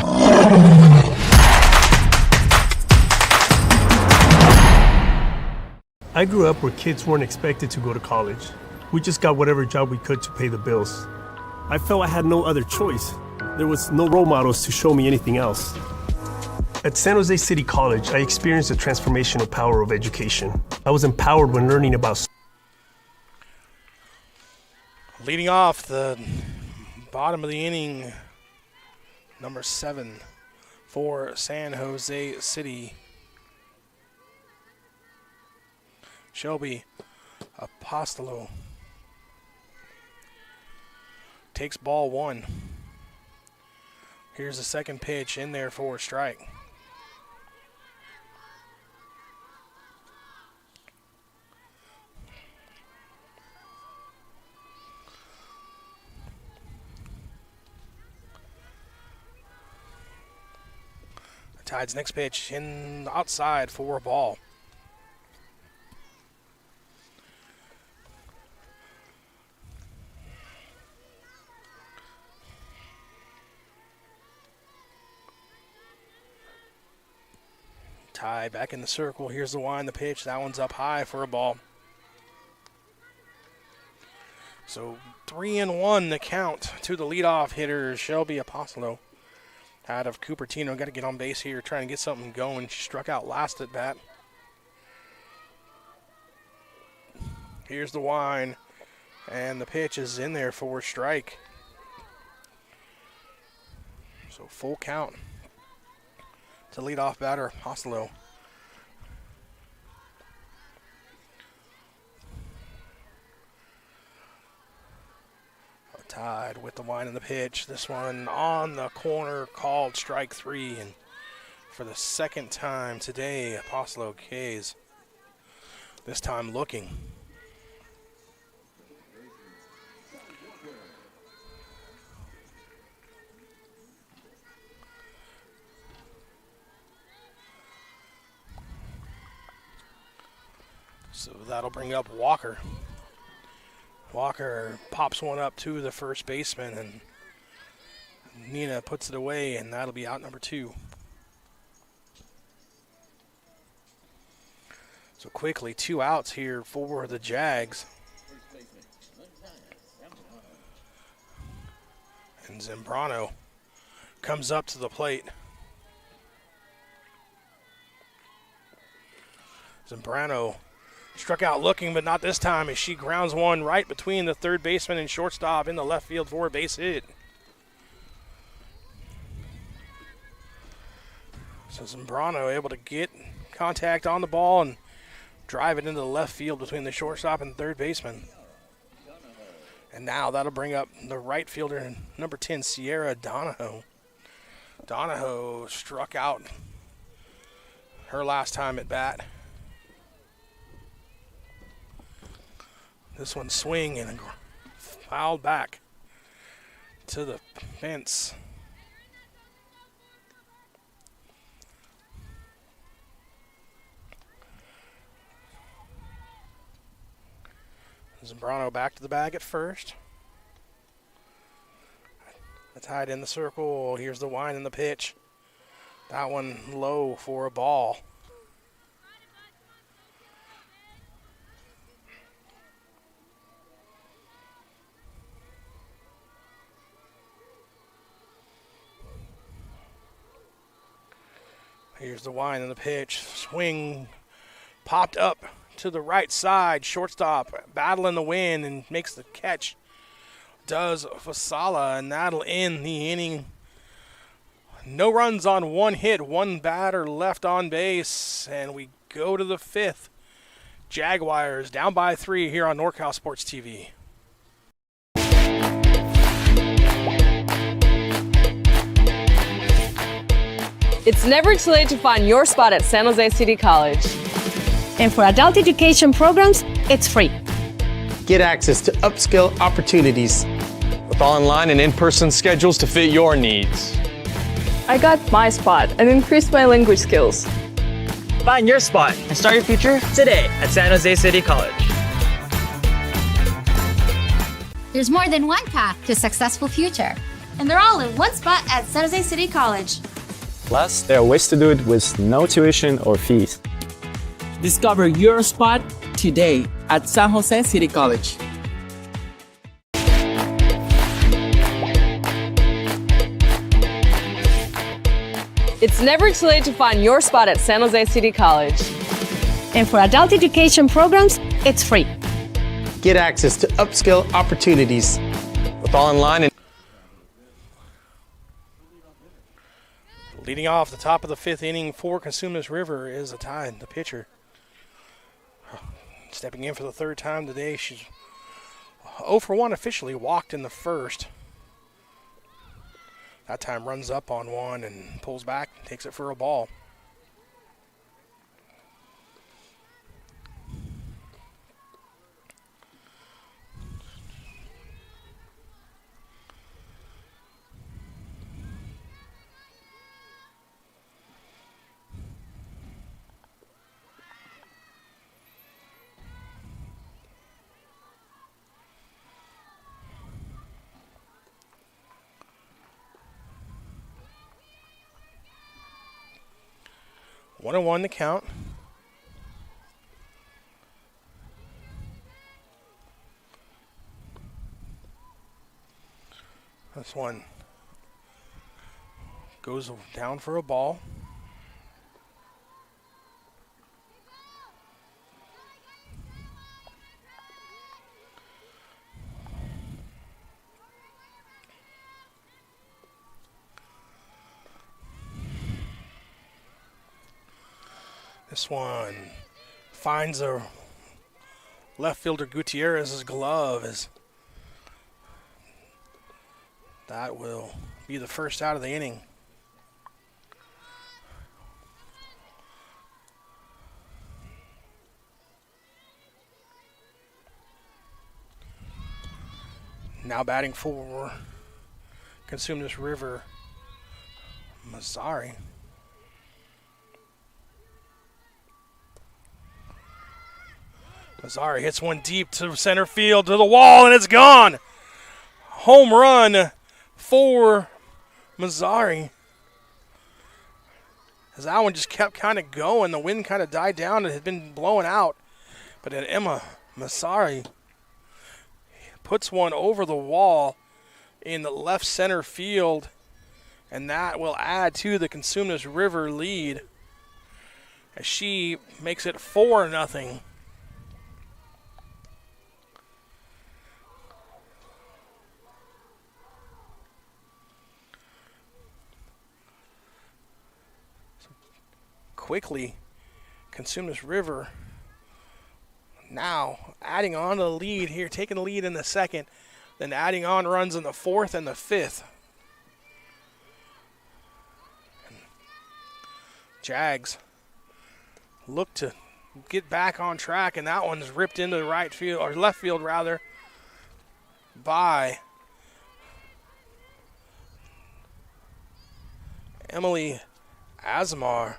I grew up where kids weren't expected to go to college. We just got whatever job we could to pay the bills. I felt I had no other choice. There was no role models to show me anything else. At San Jose City College, I experienced the transformational power of education. I was empowered when learning about... Leading off the bottom of the inning, number 7 for San Jose City. Shelby Apostolo takes ball 1. Here's the second pitch in there for a strike. Tide's next pitch in outside for a ball. Tide back in the circle. Here's the wind, the pitch. That one's up high for a ball. So 3-1 the count to the leadoff hitter, Shelby Apostolo. Out of Cupertino, got to get on base here, trying to get something going. She struck out last at bat. Here's the wind, and the pitch is in there for a strike. So full count to leadoff batter, Apostolo. Tied with the wind and the pitch. This one on the corner, called strike 3. And for the second time today, Apostolo K's this time looking. So that'll bring up Walker. Walker pops one up to the first baseman, and Nina puts it away, and that'll be out number 2. So quickly, 2 outs here for the Jags. And Zambrano comes up to the plate. Zambrano struck out looking, but not this time, as she grounds one right between the third baseman and shortstop in the left field for a base hit. So Zambrano able to get contact on the ball and drive it into the left field between the shortstop and third baseman. And now that'll bring up the right fielder, number 10, Sierra Donahoe. Donahoe struck out her last time at bat. This one swing and fouled back to the fence. Zambrano back to the bag at first. Tied in the circle. Here's the wind and the pitch. That one low for a ball. Here's the wind and the pitch. Swing popped up to the right side. Shortstop battling the wind and makes the catch. Does Fasala, and that'll end the inning. No runs on 1 hit, 1 batter left on base, and we go to the 5th. Jaguars down by 3 here on NorCal Sports TV. It's never too late to find your spot at San Jose City College. And for adult education programs, it's free. Get access to upskill opportunities with online and in-person schedules to fit your needs. I got my spot and increased my language skills. Find your spot and start your future today at San Jose City College. There's more than one path to a successful future. And they're all in one spot at San Jose City College. Plus, there are ways to do it with no tuition or fees. Discover your spot today at San Jose City College. It's never too late to find your spot at San Jose City College. And for adult education programs, it's free. Get access to upskill opportunities. With online and leading off the top of the 5th inning for Cosumnes River is a tie, the pitcher. Stepping in for the 3rd time today, she's 0 for 1 officially, walked in the 1st. That time runs up on one and pulls back, takes it for a ball. One and one to count. This one goes down for a ball. This one finds a left fielder Gutierrez's glove as that will be the first out of the inning. Now batting for Cosumnes River, Mazzari. Mazzari hits one deep to center field to the wall, and it's gone. Home run for Mazzari. As that one just kept kind of going, the wind kind of died down. It had been blowing out. But then Emma Mazzari puts one over the wall in the left center field, and that will add to the Cosumnes River lead as she makes it 4-0. Quickly, Cosumnes River now adding on to the lead here, taking the lead in the 2nd, then adding on runs in the 4th and the 5th. Jags look to get back on track, and that one's ripped into the right field, or left field rather, by Emily Azamar.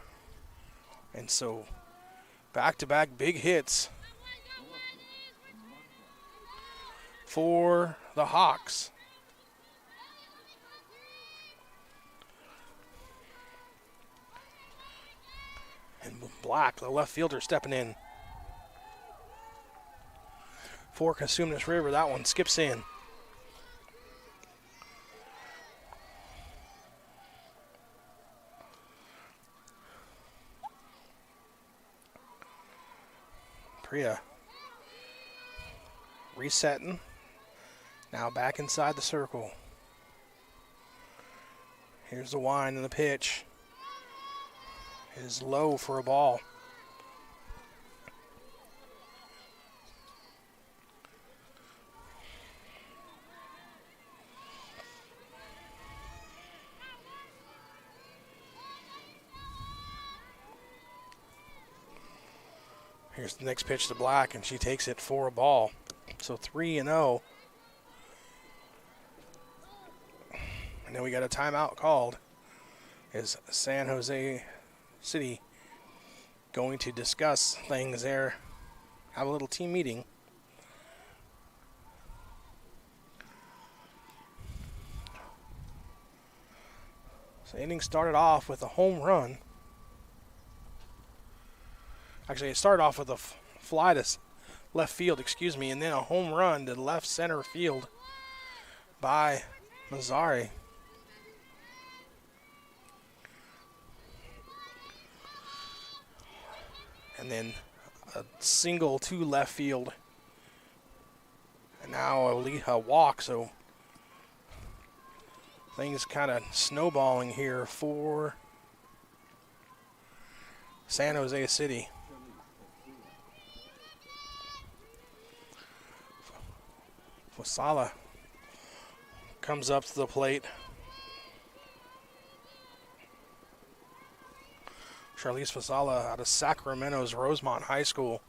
And so, back-to-back big hits for the Hawks. And Black, the left fielder, stepping in for Cosumnes River. That one skips in. Priya resetting. Now back inside the circle. Here's the wind and the pitch. Is low for a ball. Here's the next pitch to Black, and she takes it for a ball. So 3-0. And then we got a timeout called Is San Jose City going to discuss things there, have a little team meeting? So the inning started off with a home run. Actually, it started off with a fly to left field, and then a home run to left center field by Mazzari. And then a single to left field. And now a walk, so things kind of snowballing here for San Jose City. Fasala comes up to the plate. Charlize Fasala out of Sacramento's Rosemont High School.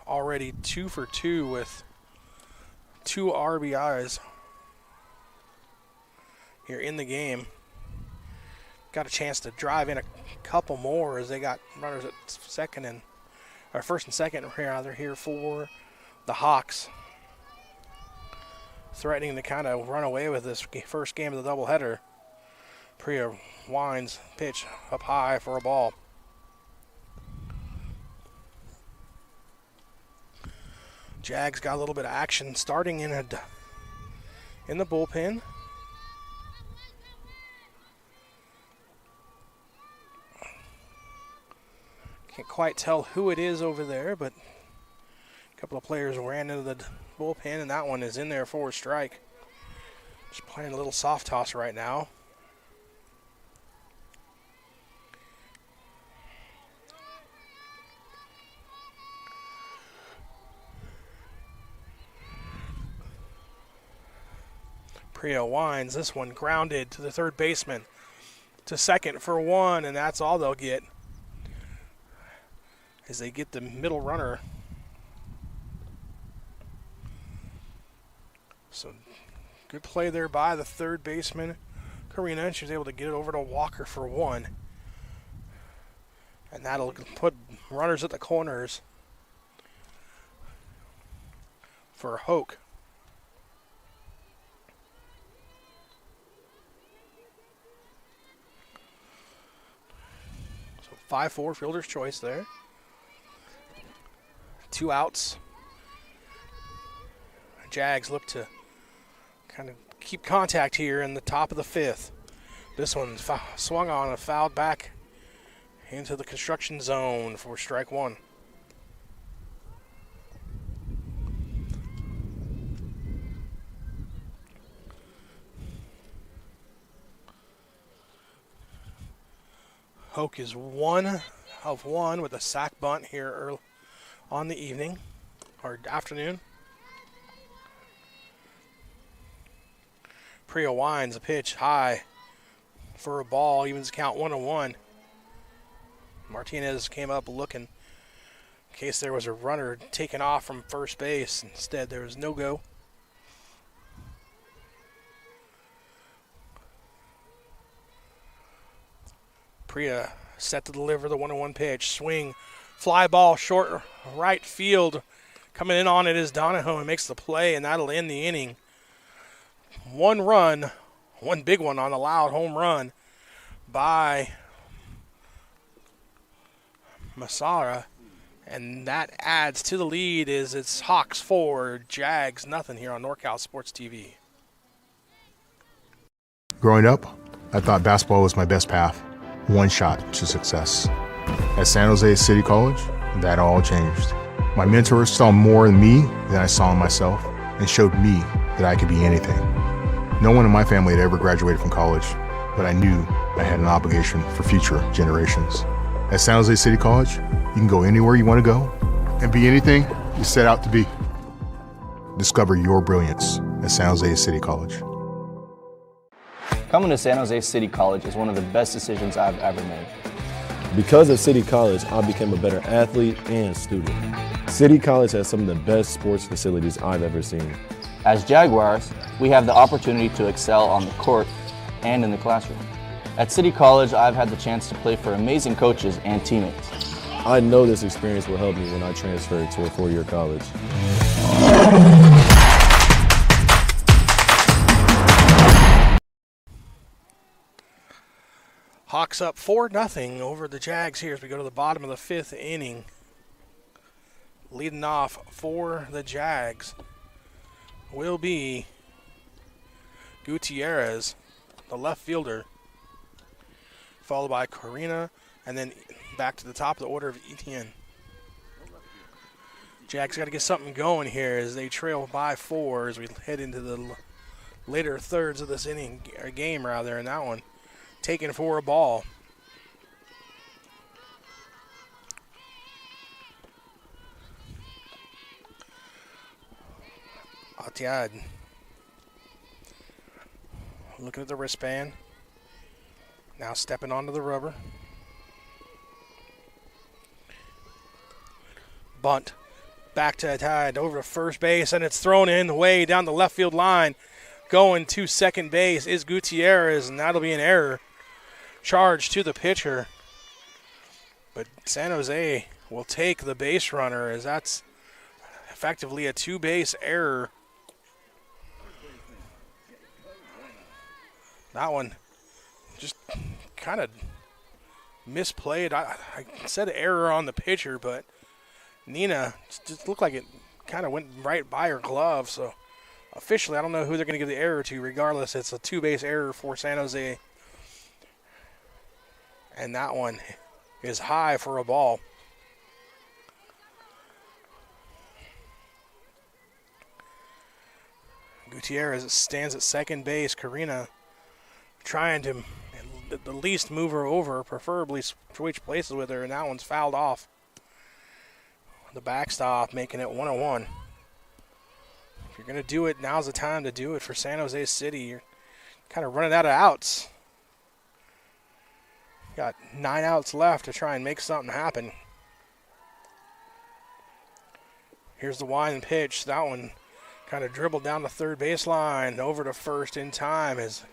Already 2 for 2 with 2 RBIs here in the game. Got a chance to drive in a couple more as they got runners at first and second rather here for the Hawks. Threatening to kind of run away with this first game of the doubleheader. Priya winds, pitch up high for a ball. Jags got a little bit of action starting in the bullpen. Can't quite tell who it is over there, but a couple of players ran into the bullpen, and that one is in there for a strike. Just playing a little soft toss right now. Priya winds, this one grounded to the third baseman, to second for 1, and that's all they'll get as they get the middle runner. So good play there by the third baseman, Karina, and she was able to get it over to Walker for 1. And that'll put runners at the corners for Hoke. So 5-4 fielder's choice there. 2 outs. Jags look to kind of keep contact here in the top of the 5th. This one swung on and fouled back into the construction zone for strike 1. Hoke is 1 of 1 with a sac bunt here early on the evening or afternoon. Priya winds a pitch high for a ball, evens count 1-1. Martinez came up looking in case there was a runner taken off from first base. Instead, there was no go. Priya set to deliver the 1-1 pitch. Swing, fly ball, short right field. Coming in on it is Donahoe and makes the play, and that'll end the inning. 1 run, 1 big one on a loud home run by Masara, and that adds to the lead. It's Hawks 4, Jags nothing here on NorCal Sports TV. Growing up, I thought basketball was my best path, one shot to success. At San Jose City College, that all changed. My mentors saw more in me than I saw in myself and showed me that I could be anything. No one in my family had ever graduated from college, but I knew I had an obligation for future generations. At San Jose City College, you can go anywhere you want to go and be anything you set out to be. Discover your brilliance at San Jose City College. Coming to San Jose City College is one of the best decisions I've ever made. Because of City College, I became a better athlete and student. City College has some of the best sports facilities I've ever seen. As Jaguars, we have the opportunity to excel on the court and in the classroom. At City College, I've had the chance to play for amazing coaches and teammates. I know this experience will help me when I transfer to a four-year college. Hawks up 4-0 over the Jags here as we go to the bottom of the 5th inning. Leading off for the Jags will be Gutierrez, the left fielder, followed by Karina, and then back to the top of the order of Etienne. Jags got to get something going here as they trail by 4 as we head into the later thirds of this game, and that one taken for a ball. Atiad looking at the wristband. Now stepping onto the rubber. Bunt. Back to Atiad over to first base, and it's thrown in way down the left field line. Going to second base is Gutierrez, and that'll be an error. Charge to the pitcher. But San Jose will take the base runner as that's effectively a 2-base error. That one just kind of misplayed. I said error on the pitcher, but Nina just looked like it kind of went right by her glove. So officially, I don't know who they're going to give the error to. Regardless, it's a 2-base error for San Jose. And that one is high for a ball. Gutierrez stands at second base. Karina trying to at the least move her over, preferably switch places with her, and that one's fouled off. The backstop making it 1-1. If you're going to do it, now's the time to do it for San Jose City. You're kind of running out of outs. Got 9 outs left to try and make something happen. Here's the wind pitch. That one kind of dribbled down the third baseline over to first in time as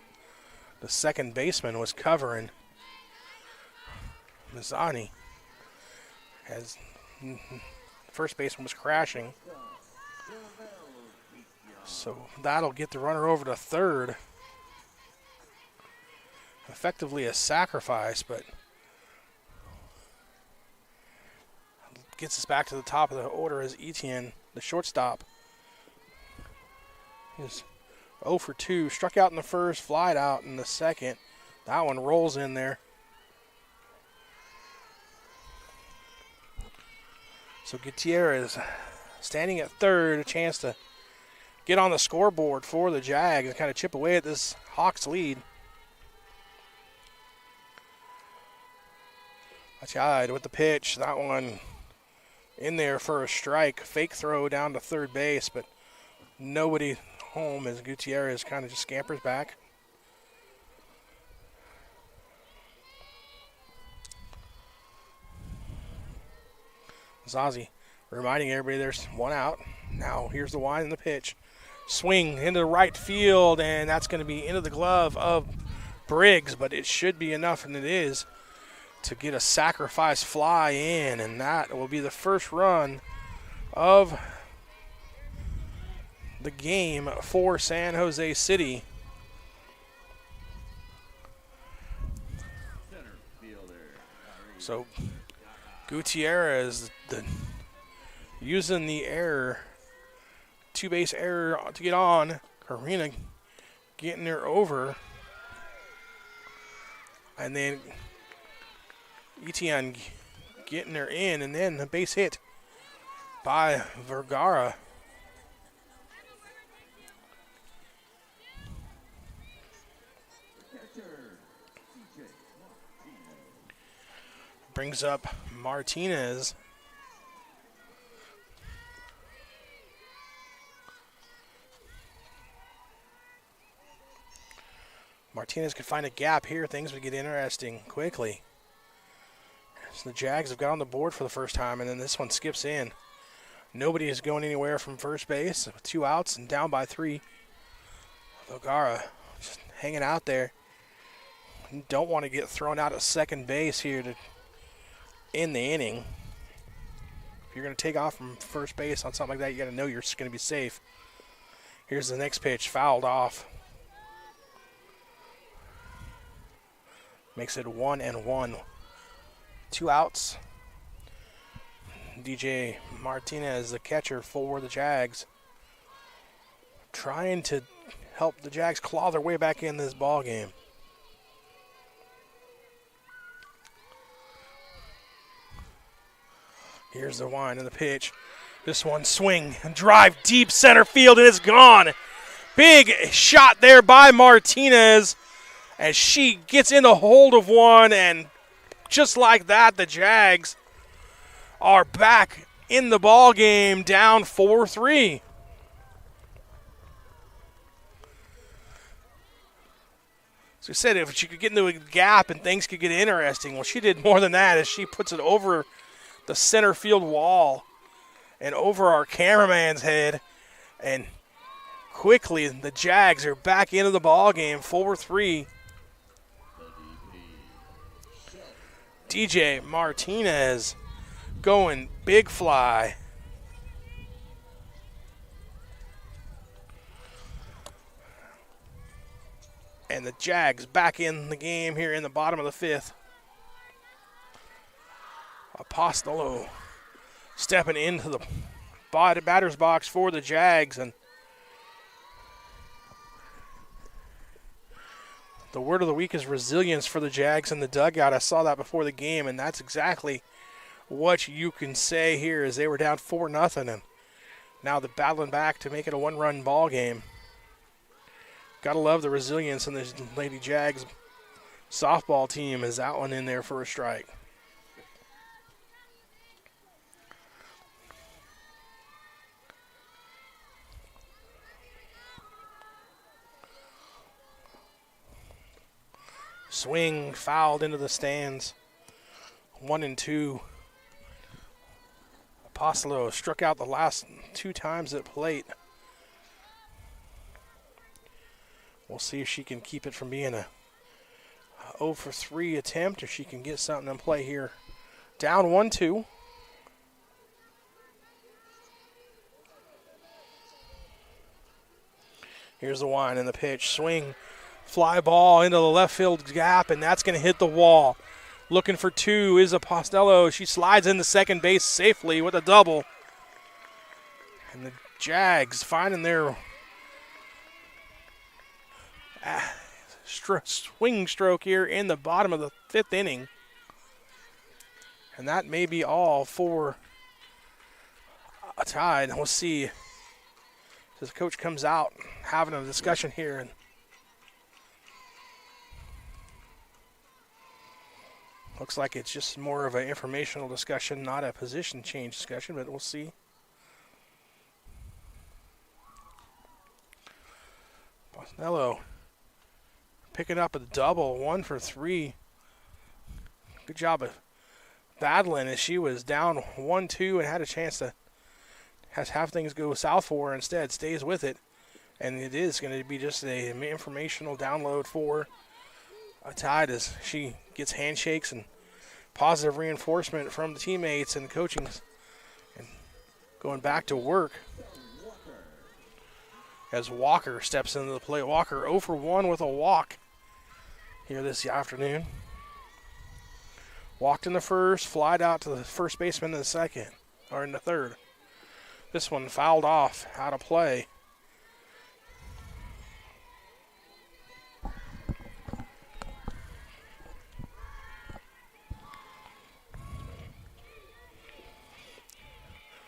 the second baseman was covering Mazzani as first baseman was crashing. So that'll get the runner over to third. Effectively a sacrifice, but gets us back to the top of the order as Etienne, the shortstop, is 0 for 2. Struck out in the first, flied out in the second. That one rolls in there. So Gutierrez standing at third, a chance to get on the scoreboard for the Jags and kind of chip away at this Hawks lead. Atiad with the pitch. That one in there for a strike. Fake throw down to third base, but nobody home as Gutierrez kind of just scampers back. Zazi reminding everybody there's 1 out. Now here's the wind and the pitch. Swing into the right field, and that's going to be into the glove of Briggs, but it should be enough, and it is, to get a sacrifice fly in, and that will be the first run of the game for San Jose City. So Gutierrez using the error, 2-base error to get on. Karina getting her over, and then Etienne getting her in, and then a base hit by Vergara. Brings up Martinez. Martinez could find a gap here. Things would get interesting quickly. So the Jags have got on the board for the first time, and then this one skips in. Nobody is going anywhere from first base with 2 outs and down by 3. Logara just hanging out there. You don't want to get thrown out at second base here to end the inning. If you're going to take off from first base on something like that, you got to know you're going to be safe. Here's the next pitch, fouled off. Makes it 1-1. 2 outs. DJ Martinez, the catcher for the Jags, trying to help the Jags claw their way back in this ball game. Here's the wind and the pitch. This one swing and drive deep center field, and it's gone. Big shot there by Martinez as she gets in the hold of one, and just like that, the Jags are back in the ball game, down 4-3. So we said if she could get into a gap and things could get interesting, well, she did more than that as she puts it over the center field wall and over our cameraman's head, and quickly the Jags are back into the ball game, 4-3. DJ Martinez going big fly. And the Jags back in the game here in the bottom of the 5th. Apostolo stepping into the batter's box for the Jags, and the word of the week is resilience for the Jags in the dugout. I saw that before the game, and that's exactly what you can say here as they were down 4-0, and now they're battling back to make it a 1-run ball game. Gotta love the resilience in the Lady Jags softball team as that one in there for a strike. Swing fouled into the stands. 1-2. Apostolo struck out the last 2 times at plate. We'll see if she can keep it from being a 0-for-3 attempt, or she can get something in play here. Down 1-2. Here's the wind and the pitch. Swing. Fly ball into the left field gap, and that's going to hit the wall. Looking for 2 is Apostolo. She slides into second base safely with a double. And the Jags finding their swing stroke here in the bottom of the 5th inning. And that may be all for a tie. We'll see as the coach comes out having a discussion here. And looks like it's just more of an informational discussion, not a position change discussion, but we'll see. Bosnello picking up a double, 1-for-3. Good job of battling as she was down 1-2 and had a chance to have things go south for her. Instead, stays with it, and it is going to be just an informational download for a tie as she gets handshakes and positive reinforcement from the teammates and coaching and going back to work as Walker steps into the plate. Walker 0-for-1 with a walk here this afternoon. Walked in the first, flied out to the first baseman in the second, or in the third. This one fouled off, out of play.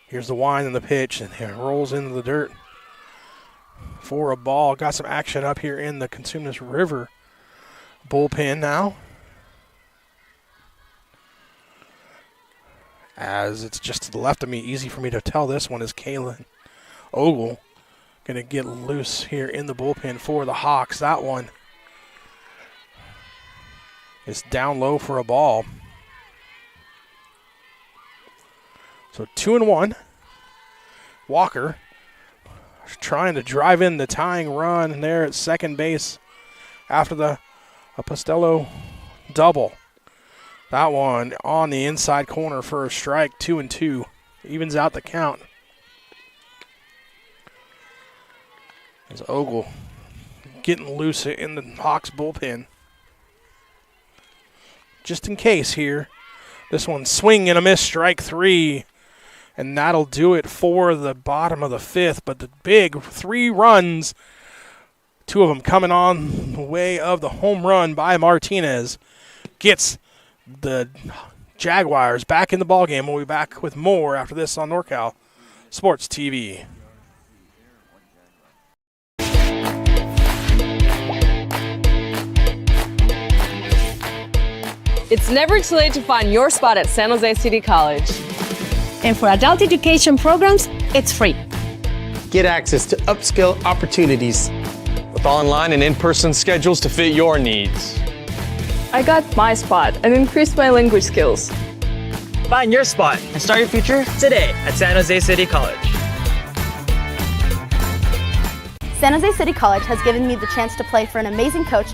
Here's the wind and the pitch, and it rolls into the dirt for a ball. Got some action up here in the Cosumnes River bullpen now, as it's just to the left of me. Easy for me to tell this one is Kaylin Ogle going to get loose here in the bullpen for the Hawks. That one is down low for a ball. So 2-1. Walker trying to drive in the tying run there at second base after the Postello double. That one on the inside corner for a strike, 2-2. Evens out the count. As Ogle getting loose in the Hawks bullpen. Just in case here. This one swing and a miss, strike 3. And that'll do it for the bottom of the 5th. But the big 3 runs, 2 of them coming on the way of the home run by Martinez, gets the Jaguars back in the ballgame. We'll be back with more after this on NorCal Sports TV. It's never too late to find your spot at San Jose City College. And for adult education programs, it's free. Get access to upskill opportunities with online and in-person schedules to fit your needs. I got my spot and increased my language skills. Find your spot and start your future today at San Jose City College. San Jose City College has given me the chance to play for an amazing coach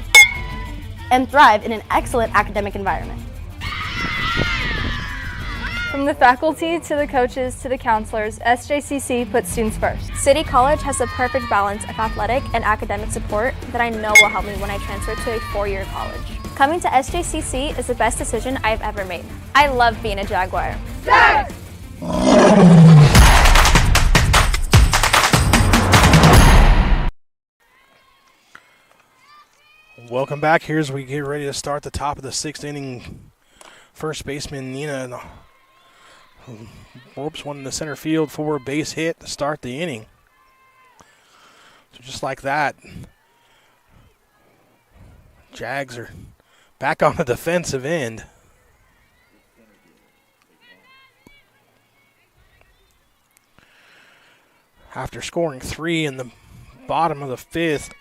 and thrive in an excellent academic environment. From the faculty to the coaches to the counselors, SJCC puts students first. City College has the perfect balance of athletic and academic support that I know will help me when I transfer to a 4-year college. Coming to SJCC is the best decision I've ever made. I love being a Jaguar. Yes! Welcome back here as we get ready to start the top of the 6th inning. First baseman Nina ropes one in the center field for a base hit to start the inning. So just like that, Jags are back on the defensive end. After scoring 3 in the bottom of the 5th,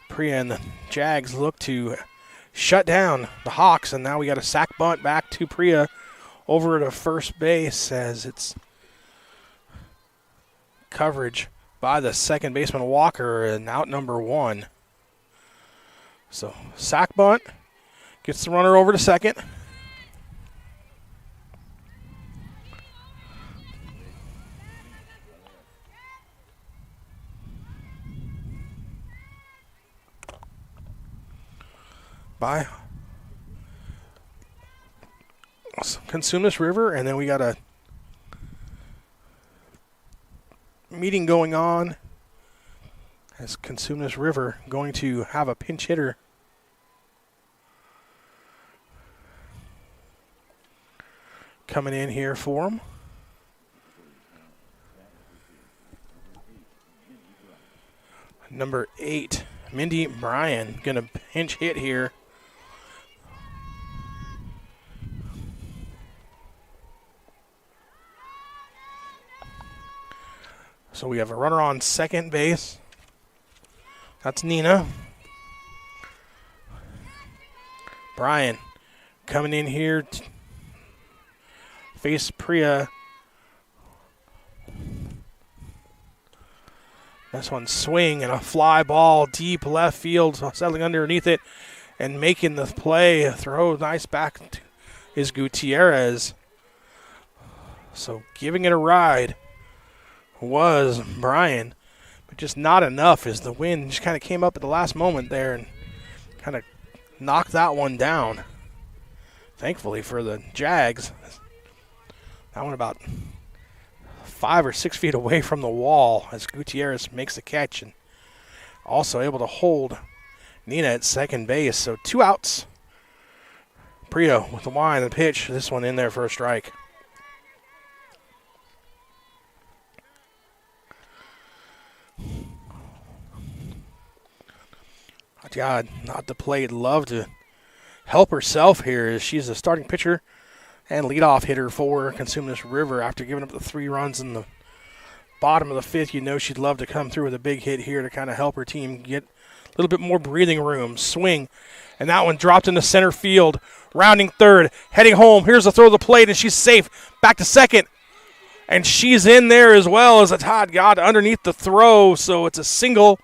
Priya and the Jags look to shut down the Hawks, and now we got a sack bunt back to Priya over to first base as it's coverage by the second baseman Walker and out number 1. So sack bunt gets the runner over to second. By Cosumnes River, and then we got a meeting going on as Cosumnes River going to have a pinch hitter. Coming in here for them. Number 8, Mindy Bryan, going to pinch hit here. So we have a runner on second base. That's Nina. Bryan coming in here to face Priya. This one swing and a fly ball deep left field, settling underneath it and making the play. Throw nice back to is Gutierrez. So giving it a ride was Bryan, but just not enough as the wind just kind of came up at the last moment there and kind of knocked that one down. Thankfully for the Jags, that one about 5 or 6 feet away from the wall as Gutierrez makes the catch and also able to hold Nina at second base. So 2 outs. Priya with the line and pitch. This one in there for a strike. God, not the plate. Love to help herself here as she's the starting pitcher and leadoff hitter for Cosumnes River after giving up the 3 runs in the bottom of the 5th. You know she'd love to come through with a big hit here to kind of help her team get a little bit more breathing room. Swing, and that one dropped into center field. Rounding third, heading home. Here's the throw of the plate, and she's safe. Back to second. And she's in there as well as a Todd got underneath the throw. So it's a single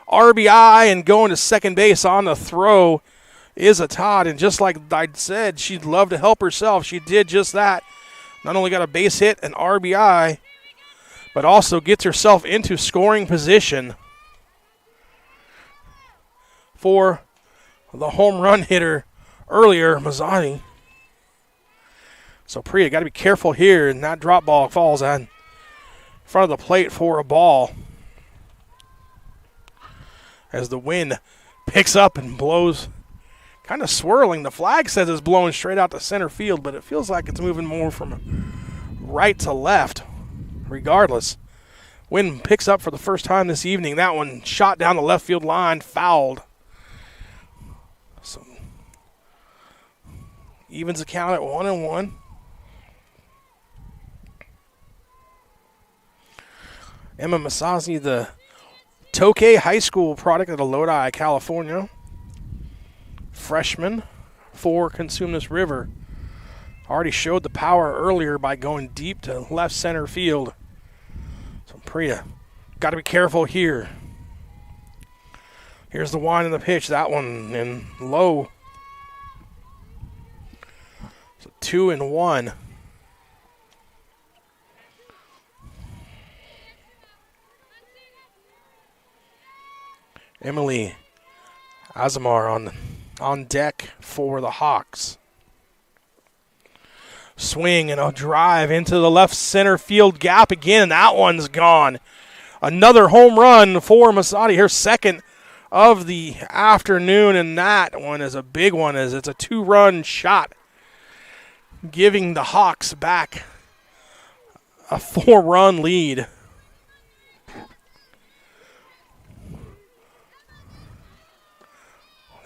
RBI, and going to second base on the throw is a Todd. And just like I said, she'd love to help herself. She did just that. Not only got a base hit, an RBI, but also gets herself into scoring position for the home run hitter earlier, Mazzani. So Priya got to be careful here, and that drop ball falls in front of the plate for a ball as the wind picks up and blows, kind of swirling. The flag says it's blowing straight out to center field, but it feels like it's moving more from right to left. Regardless, wind picks up for the first time this evening. That one shot down the left field line, fouled. So evens the count at 1-1. Emma Masasi, the Tokay High School product out of Lodi, California. Freshman for Cosumnes River. Already showed the power earlier by going deep to left center field. So Priya, got to be careful here. Here's the wind and the pitch. That one in low. So 2-1. Emily Azamar on deck for the Hawks. Swing and a drive into the left center field gap again. That one's gone. Another home run for Masadi, her second of the afternoon, and that one is a big one as it's a 2-run shot, giving the Hawks back a 4-run lead.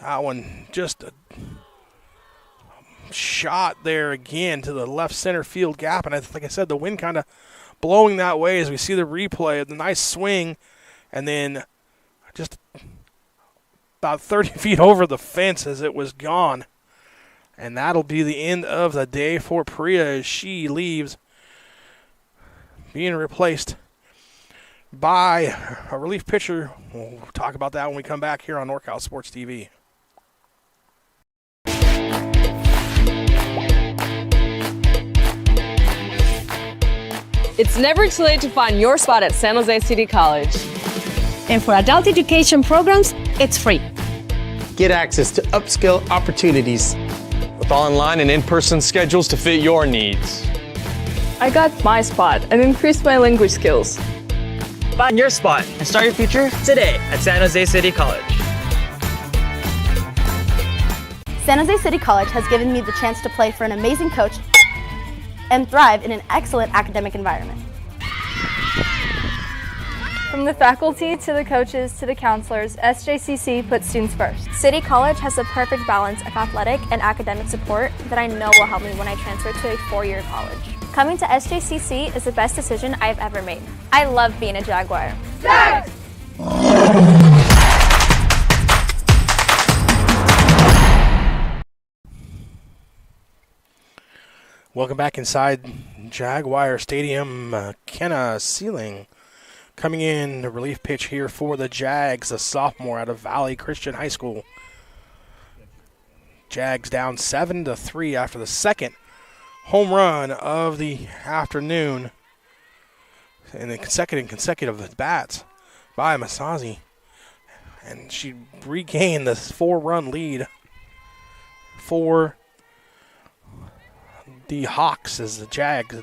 That one just a shot there again to the left center field gap. And like I said, the wind kind of blowing that way as we see the replay of the nice swing. And then just about 30 feet over the fence as it was gone. And that'll be the end of the day for Priya as she leaves, being replaced by a relief pitcher. We'll talk about that when we come back here on NorCal Sports TV. It's never too late to find your spot at San Jose City College. And for adult education programs, it's free. Get access to upskill opportunities with online and in-person schedules to fit your needs. I got my spot and increased my language skills. Find your spot and start your future today at San Jose City College. San Jose City College has given me the chance to play for an amazing coach and thrive in an excellent academic environment. From the faculty to the coaches to the counselors, SJCC puts students first. City College has the perfect balance of athletic and academic support that I know will help me when I transfer to a 4-year college. Coming to SJCC is the best decision I've ever made. I love being a Jaguar. Yes! Welcome back inside Jaguar Stadium. Kenna Sealing coming in, the relief pitch here for the Jags, a sophomore out of Valley Christian High School. Jags down 7-3 after the second home run of the afternoon and the consecutive bats by Masazi. And she regained this 4-run lead for the Hawks as the Jags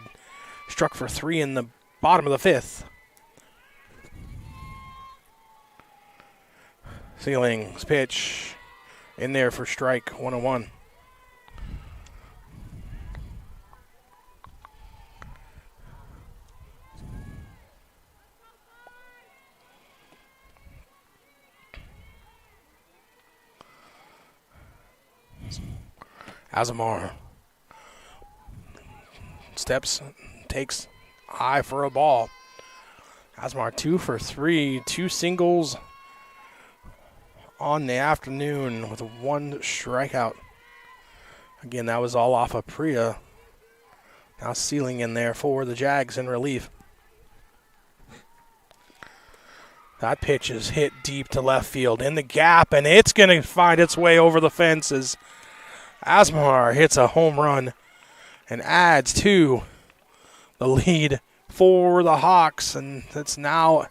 struck for 3 in the bottom of the 5th. Ceiling's pitch in there for strike 1-1. Azamar steps, takes high for a ball. Azamar 2 for 3, 2 singles on the afternoon with 1 strikeout. Again, that was all off of Priya Now Sealing in there for the Jags in relief. That pitch is hit deep to left field in the gap, and it's going to find its way over the fences. Asmar hits a home run and adds to the lead for the Hawks, and it's now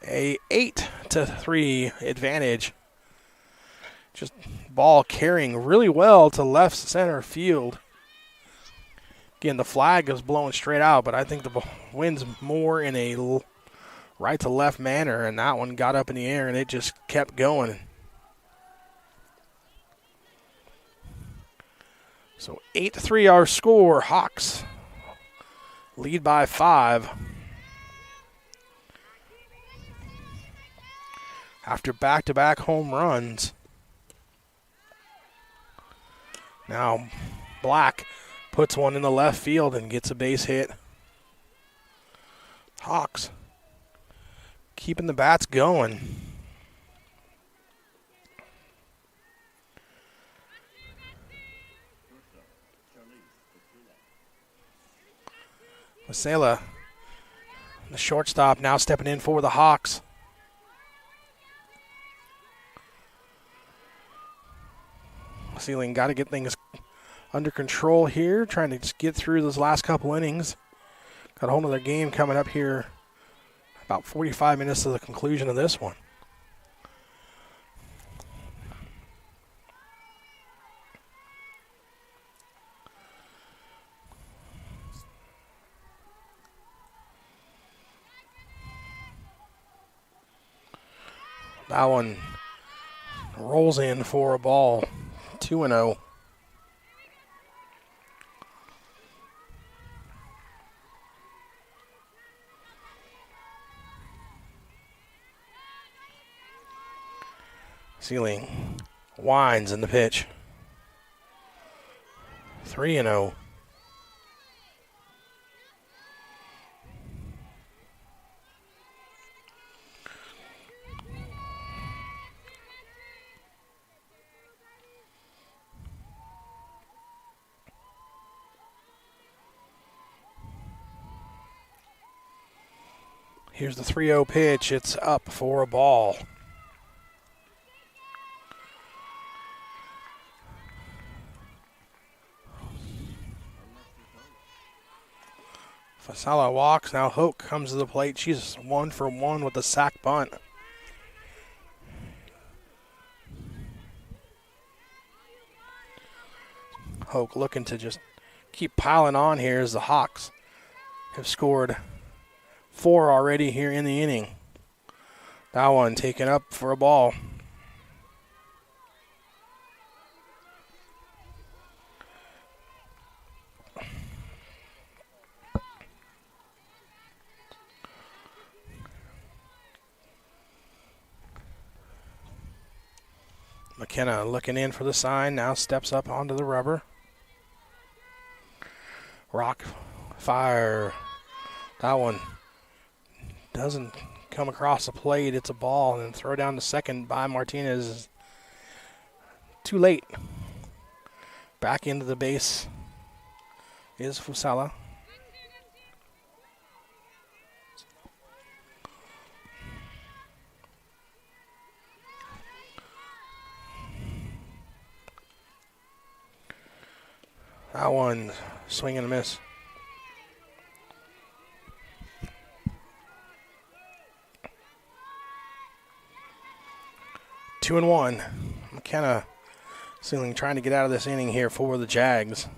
a 8-3 advantage. Just ball carrying really well to left center field. Again, the flag is blowing straight out, but I think the wind's more in a right to left manner, and that one got up in the air and it just kept going. So 8-3 our score. Hawks lead by 5. After back-to-back home runs. Now Black puts one in the left field and gets a base hit. Hawks keeping the bats going. Vasela, the shortstop, now stepping in for the Hawks. Sealing got to get things under control here, trying to just get through those last couple innings. Got a whole other game coming up here, about 45 minutes to the conclusion of this one. That one rolls in for a ball, 2-0. Sealing winds in the pitch. 3-0. Here's the 3-0 pitch. It's up for a ball. Fasala walks. Now Hoke comes to the plate. She's 1 for 1 with the sack bunt. Hoke looking to just keep piling on here as the Hawks have scored 4 already here in the inning. That one taken up for a ball. McKenna looking in for the sign, now steps up onto the rubber. Rock, fire. That one doesn't come across the plate. It's a ball, and throw down to second by Martinez. Too late. Back into the base is Fusala. That one, swing and a miss. Two and one. McKenna Sealing trying to get out of this inning here for the Jags.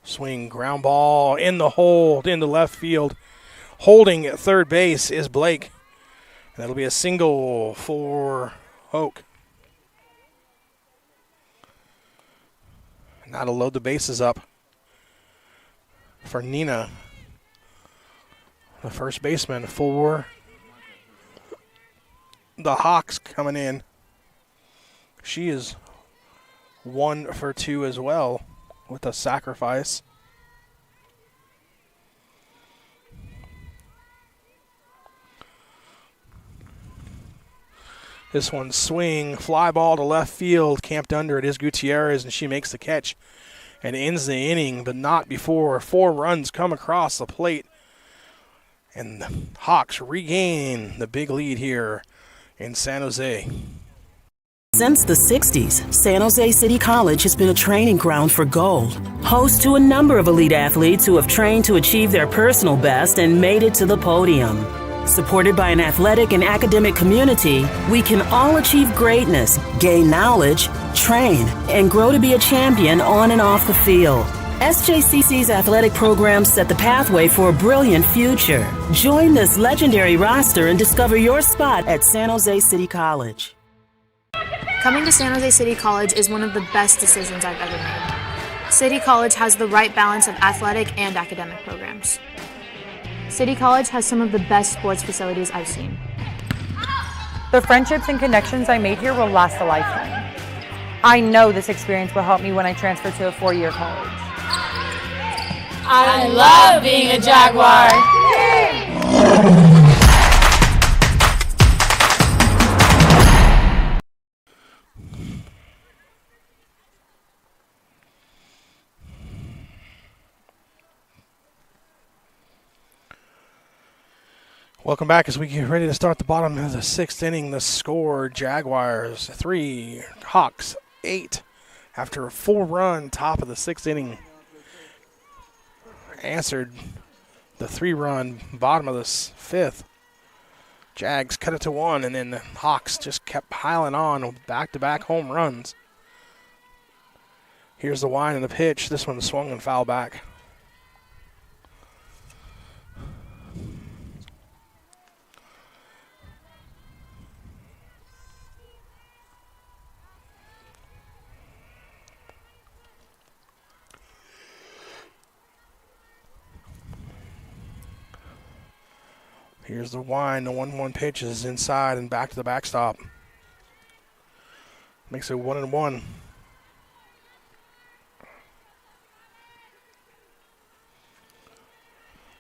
Swing, ground ball in the hole, in the left field. Holding at third base is Blake. That'll be a single for Hoke. Now to load the bases up for Nina, the first baseman for the Hawks coming in. She is 1 for 2 as well with a sacrifice. This one swing, fly ball to left field, camped under it is Gutierrez, and she makes the catch and ends the inning, but not before 4 runs come across the plate. And the Hawks regain the big lead here in San Jose. Since the 60s, San Jose City College has been a training ground for gold. Host to a number of elite athletes who have trained to achieve their personal best and made it to the podium. Supported by an athletic and academic community, we can all achieve greatness, gain knowledge, train, and grow to be a champion on and off the field. SJCC's athletic programs set the pathway for a brilliant future. Join this legendary roster and discover your spot at San Jose City College. Coming to San Jose City College is one of the best decisions I've ever made. City College has the right balance of athletic and academic programs. City College has some of the best sports facilities I've seen. The friendships and connections I made here will last a lifetime. I know this experience will help me when I transfer to a 4-year college. I love being a Jaguar! Welcome back as we get ready to start the bottom of the 6th inning. The score, Jaguars 3, Hawks 8. After a 4-run top of the 6th inning, answered the 3-run bottom of the 5th. Jags cut it to 1, and then the Hawks just kept piling on with back-to-back home runs. Here's the wind and the pitch. This one swung and fouled back. Here's the wind. The 1-1 pitch is inside and back to the backstop. Makes it 1-1.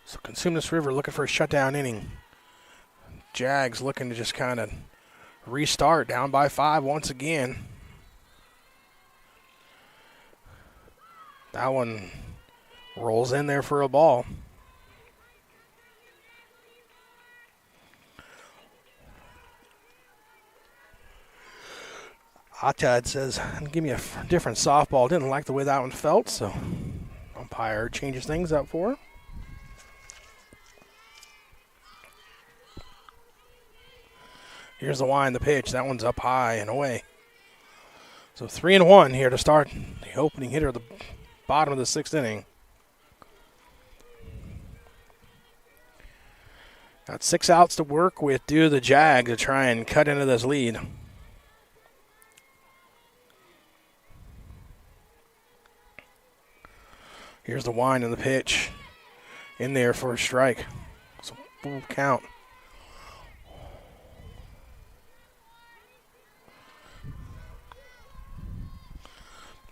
So Cosumnes River looking for a shutdown inning. Jags looking to just kind of restart, down by 5 once again. That one rolls in there for a ball. Atad says, give me a different softball. Didn't like the way that one felt, so umpire changes things up for her. Here's the wind, the pitch. That one's up high and away. So 3-1 here to start the opening hitter at the bottom of the 6th inning. Got 6 outs to work with due to the Jag to try and cut into this lead. Here's the wind and the pitch in there for a strike. So full count.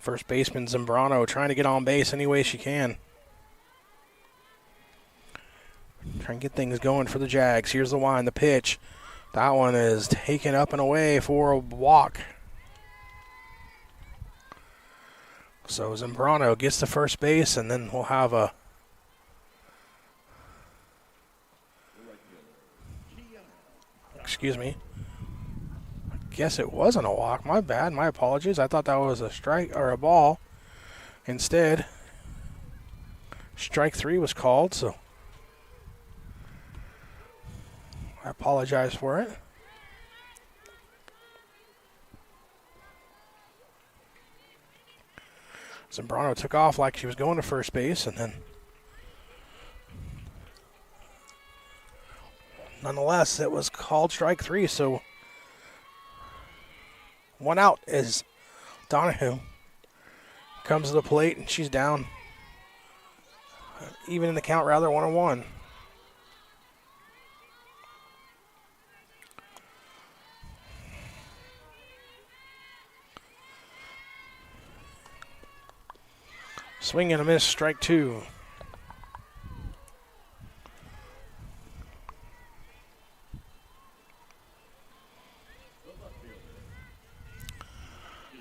First baseman Zambrano trying to get on base any way she can. Trying to get things going for the Jags. Here's the wind, the pitch. That one is taken up and away for a walk. So Zambrano gets to first base, and then we'll have a excuse me. I guess it wasn't a walk. My bad. My apologies. I thought that was a strike or a ball. Instead, strike 3 was called, so I apologize for it. Zambrano took off like she was going to first base, and then nonetheless, it was called strike 3, so 1 out is Donahue. Comes to the plate, and she's down. Even in the count, rather, 1-1. Swing and a miss, strike 2.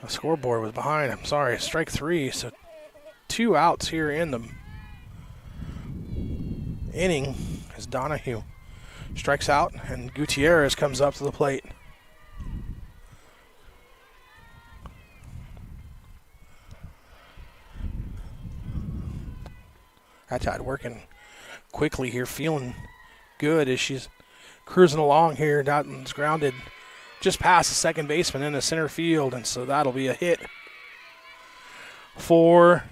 The scoreboard was behind. I'm sorry. Strike 3. So 2 outs here in the inning as Donahue strikes out and Gutierrez comes up to the plate. Hatchad working quickly here, feeling good as she's cruising along here. Dotton's grounded just past the second baseman in the center field, and so that'll be a hit for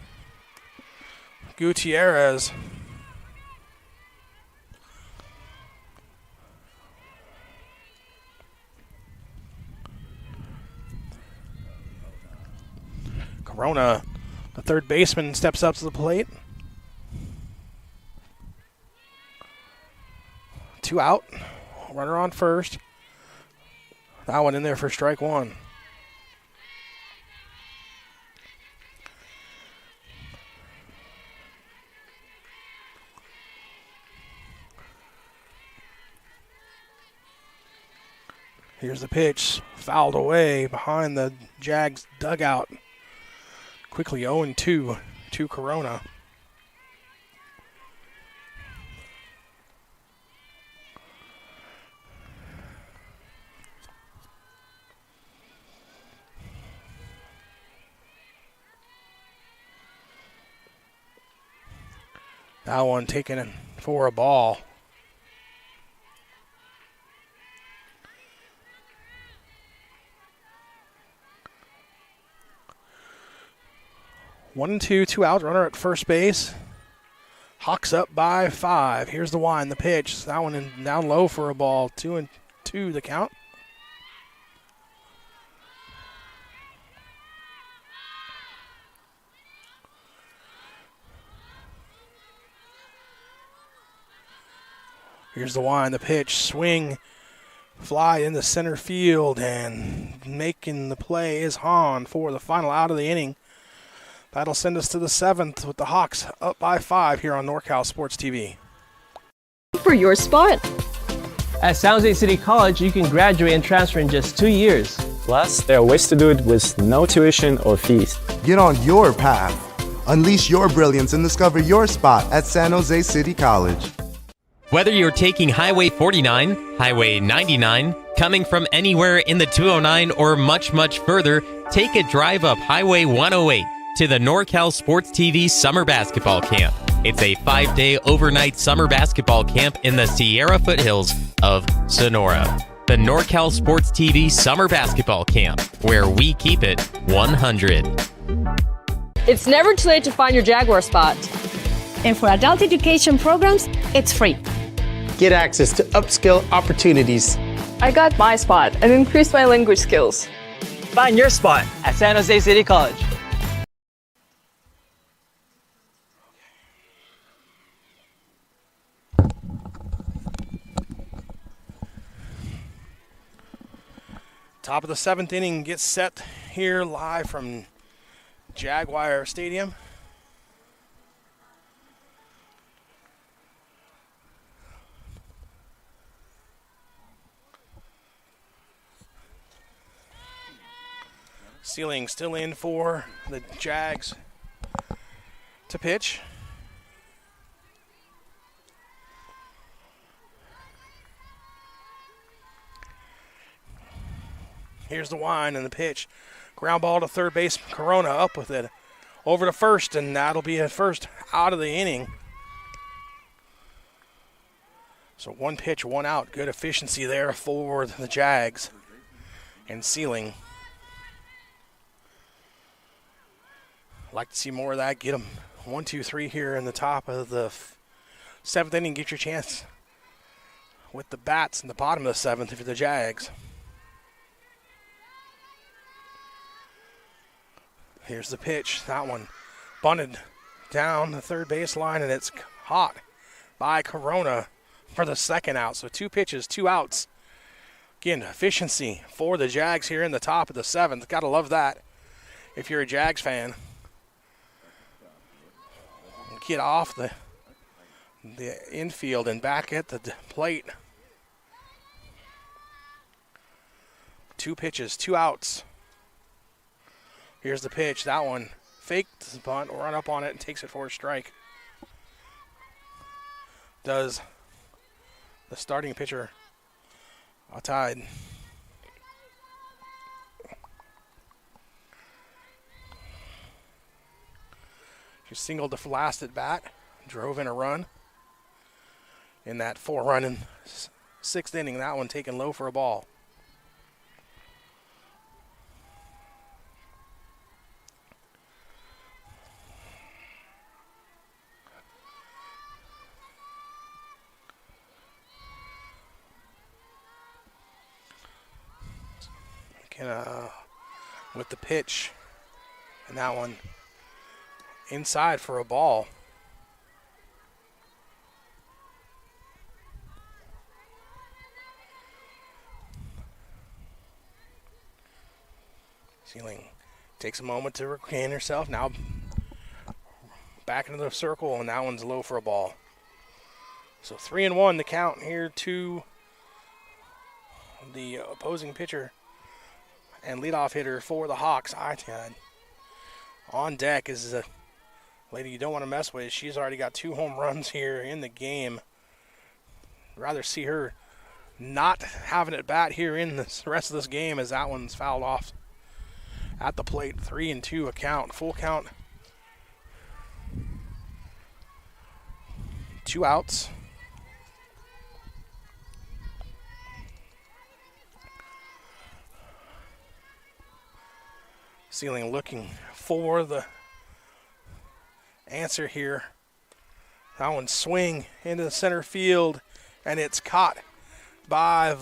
Gutierrez. Corona, the third baseman, steps up to the plate. 2 out. Runner on first. That one in there for strike 1. Here's the pitch. Fouled away behind the Jags dugout. Quickly 0-2 to Corona. That one taken in for a ball. One and two out, runner at first base. Hawks up by 5. Here's the wind, the pitch. That one in, down low for a ball. 2-2 the count. Here's the wind, the pitch, swing, fly in the center field, and making the play is Hahn for the final out of the inning. That'll send us to the 7th with the Hawks up by 5 here on NorCal Sports TV. For your spot. At San Jose City College, you can graduate and transfer in just 2 years. Plus, there are ways to do it with no tuition or fees. Get on your path. Unleash your brilliance and discover your spot at San Jose City College. Whether you're taking Highway 49, Highway 99, coming from anywhere in the 209, or much, much further, take a drive up Highway 108 to the NorCal Sports TV Summer Basketball Camp. It's a 5-day overnight summer basketball camp in the Sierra foothills of Sonora. The NorCal Sports TV Summer Basketball Camp, where we keep it 100. It's never too late to find your Jaguar spot. And for adult education programs, it's free. Get access to upskill opportunities. I got my spot and increased my language skills. Find your spot at San Jose City College. Top of the 7th inning gets set here live from Jaguar Stadium. Sealing still in for the Jags to pitch. Here's the wind and the pitch. Ground ball to third base. Corona up with it. Over to first, and that'll be a first out of the inning. So 1 pitch, 1 out. Good efficiency there for the Jags. And Sealing. Like to see more of that. Get them 1, 2, 3 here in the top of the 7th inning. Get your chance with the bats in the bottom of the 7th if you're the Jags. Here's the pitch. That one bunted down the third base line, and it's caught by Corona for the 2nd out. So 2 pitches, 2 outs. Again, efficiency for the Jags here in the top of the 7th. Got to love that if you're a Jags fan. Get off the infield and back at the plate. 2 pitches, 2 outs. Here's the pitch. That one faked the bunt, run up on it, and takes it for a strike. Does the starting pitcher tied. She singled the last at bat, drove in a run. In that 4-run in 6th inning, that one taken low for a ball. With the pitch, and that one inside for a ball. Ceiling takes a moment to regain herself. Now back into the circle, and that one's low for a ball. So 3-1 the count here to the opposing pitcher and leadoff hitter for the Hawks, Itad. On deck is a lady you don't want to mess with. She's already got 2 home runs here in the game. Rather see her not having it bat here in the rest of this game, as that one's fouled off at the plate. 3-2 a count, full count. 2 outs. Ceiling looking for the answer here. That one swing into the center field, and it's caught by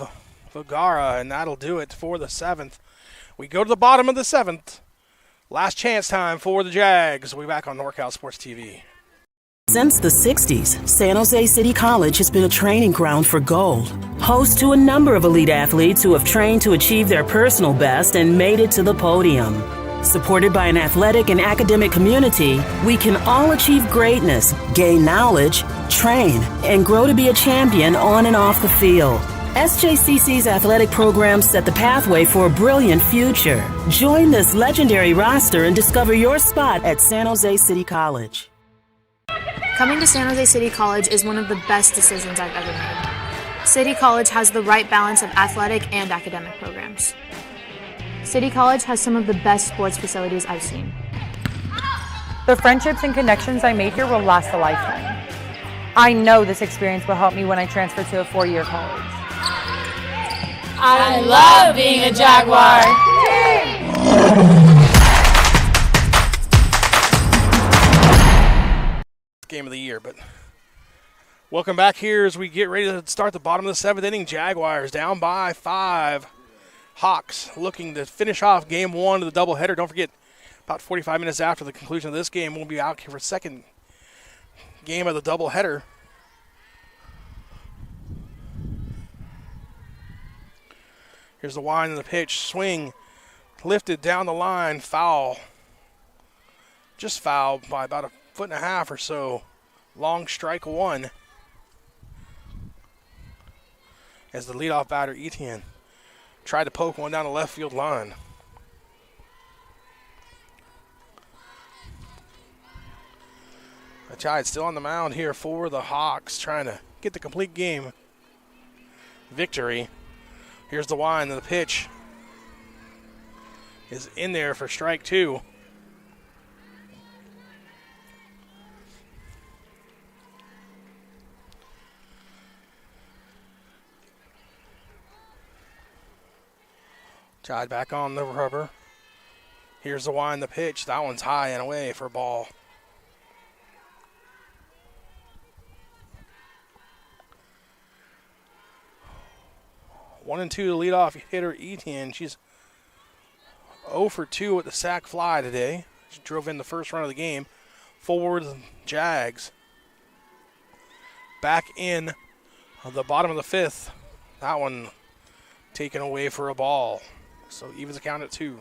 Vergara, and that'll do it for the 7th. We go to the bottom of the 7th. Last chance time for the Jags. We'll be back on NorCal Sports TV. Since the 60s, San Jose City College has been a training ground for gold. Host to a number of elite athletes who have trained to achieve their personal best and made it to the podium. Supported by an athletic and academic community, we can all achieve greatness, gain knowledge, train, and grow to be a champion on and off the field. SJCC's athletic programs set the pathway for a brilliant future. Join this legendary roster and discover your spot at San Jose City College. Coming to San Jose City College is one of the best decisions I've ever made. City College has the right balance of athletic and academic programs. City College has some of the best sports facilities I've seen. The friendships and connections I made here will last a lifetime. I know this experience will help me when I transfer to a 4-year college. I love being a Jaguar. Game of the year, but welcome back here as we get ready to start the bottom of the 7th inning. Jaguars down by 5. Hawks looking to finish off game 1 of the doubleheader. Don't forget, about 45 minutes after the conclusion of this game, we'll be out here for a second game of the doubleheader. Here's the wind and the pitch. Swing lifted down the line. Foul. Just fouled by about 1.5 feet or so. Long strike 1. As the leadoff batter, Etienne, tried to poke one down the left field line. Achai still on the mound here for the Hawks, trying to get the complete game victory. Here's the wind and the pitch is in there for strike 2. Tied back on the rubber. Here's the wind, the pitch. That one's high and away for a ball. One and 2 to leadoff hitter Etienne. She's 0 for 2 with the sac fly today. She drove in the first run of the game. Forward Jags. Back in the bottom of the 5th. That one taken away for a ball. So evens the count at 2.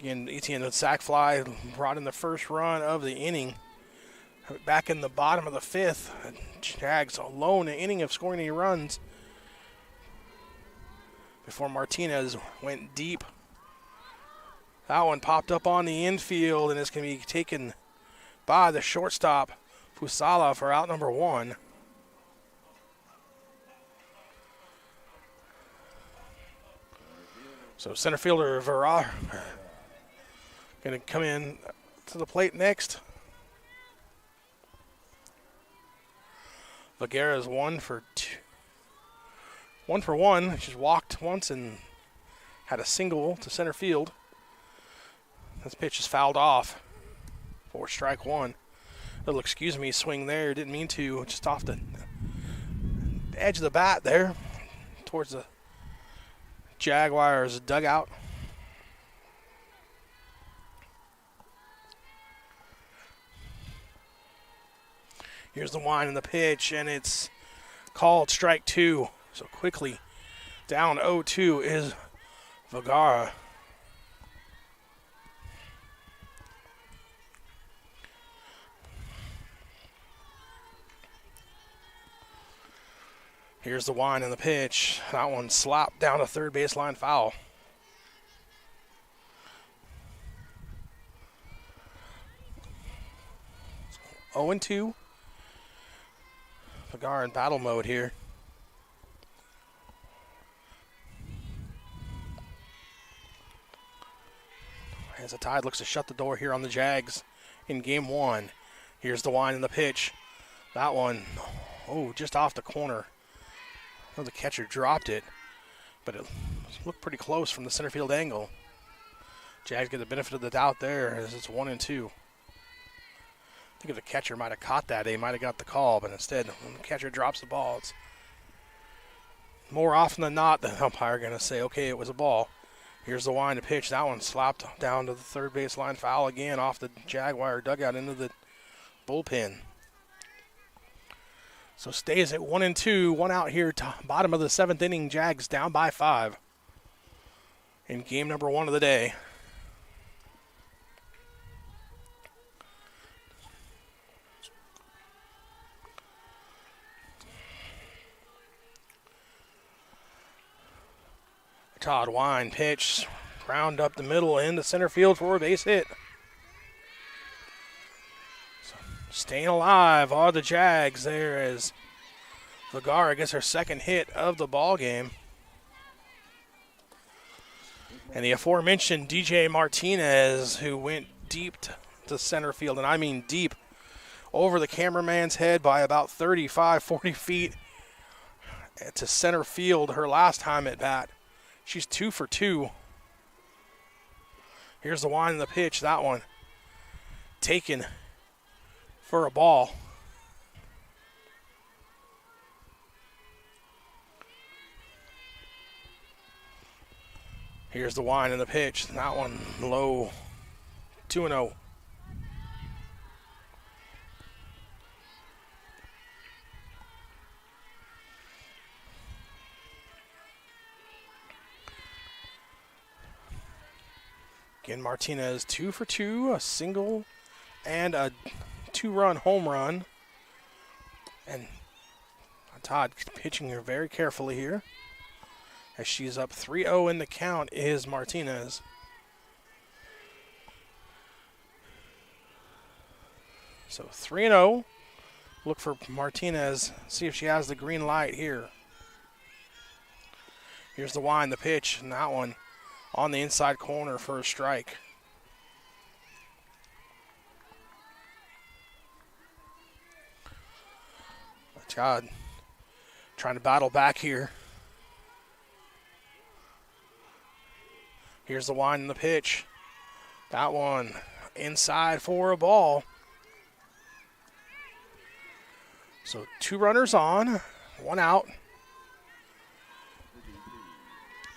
Again, Etienne with sac fly brought in the first run of the inning. Back in the bottom of the 5th, Jags alone, an inning of scoring any runs. before Martinez went deep. That one popped up on the infield, and it's going to be taken by the shortstop, Fusala, for out number 1. So center fielder Verra going to come in to the plate next. Vergara is 1 for 2. 1 for 1. She's walked once and had a single to center field. This pitch is fouled off for strike 1. Little excuse me swing there. Didn't mean to. Just off the edge of the bat there towards the Jaguars dugout. Here's the wind and the pitch, and it's called strike 2. So quickly down 0-2 is Vergara. Here's the wind and the pitch. That one slapped down a third baseline foul. So 0-2. Vergara in battle mode here. As the Tide looks to shut the door here on the Jags in game 1. Here's the wind and the pitch. That one, just off the corner. I know the catcher dropped it, but it looked pretty close from the center field angle. Jags get the benefit of the doubt there as it's 1-2. I think if the catcher might have caught that, he might have got the call, but instead, when the catcher drops the ball, it's more often than not the umpire going to say, okay, it was a ball. Here's the wind to pitch. That one slapped down to the third baseline foul again off the Jaguar dugout into the bullpen. So stays at 1-2, 1 out here, bottom of the 7th inning. Jags down by 5 in game number 1 of the day. Todd Wine pitch, ground up the middle into center field for a base hit. So staying alive are the Jags there as Vergara gets her second hit of the ball game. And the aforementioned DJ Martinez, who went deep to center field, and I mean deep, over the cameraman's head by about 35, 40 feet to center field her last time at bat. She's 2 for 2. Here's the wind and the pitch. That one taken for a ball. Here's the wind and the pitch. That one low. 2-0. Again, Martinez 2 for 2, a single and a 2-run home run. And Todd pitching her very carefully here. As she's up 3-0 in the count is Martinez. So 3-0. Look for Martinez, see if she has the green light here. Here's the wind, the pitch, and that one on the inside corner for a strike. Todd trying to battle back here. Here's the wind and the pitch. That one inside for a ball. So 2 runners on, 1 out.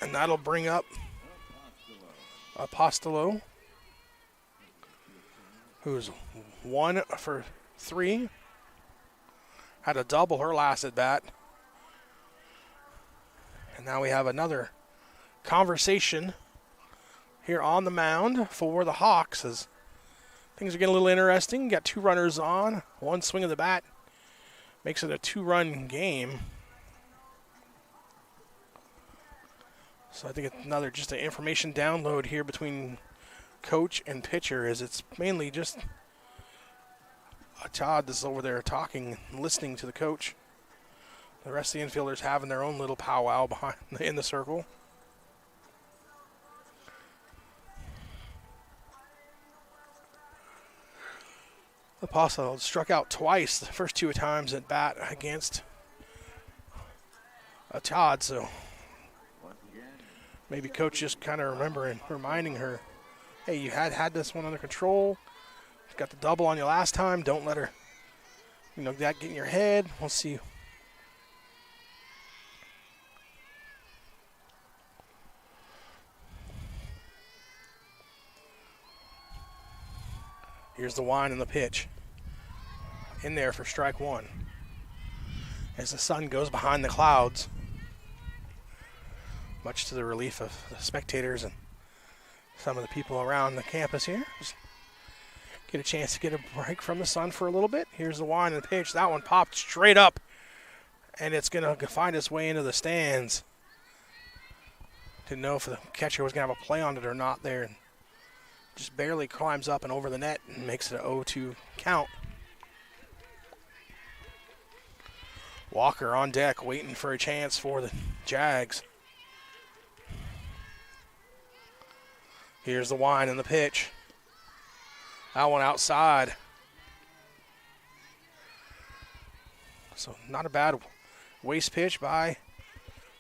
And that'll bring up Apostolo, who's 1 for 3. Had a double her last at bat. And now we have another conversation here on the mound for the Hawks as things are getting a little interesting. Got 2 runners on, 1 swing of the bat. Makes it a 2-run game. So I think it's another just an information download here between coach and pitcher, as it's mainly just Todd that's over there talking and listening to the coach. The rest of the infielders having their own little powwow behind in the circle. Apostle struck out twice the first 2 times at bat against Todd, so maybe coach just kind of reminding her, hey, you had this one under control. Got the double on you last time. Don't let her, that get in your head. We'll see. Here's the wind and the pitch. In there for strike 1. As the sun goes behind the clouds, much to the relief of the spectators and some of the people around the campus here. Just get a chance to get a break from the sun for a little bit. Here's the wind and the pitch. That one popped straight up, and it's going to find its way into the stands. Didn't know if the catcher was going to have a play on it or not there. Just barely climbs up and over the net and makes it an 0-2 count. Walker on deck waiting for a chance for the Jags. Here's the wind and the pitch. That one outside. So not a bad waste pitch by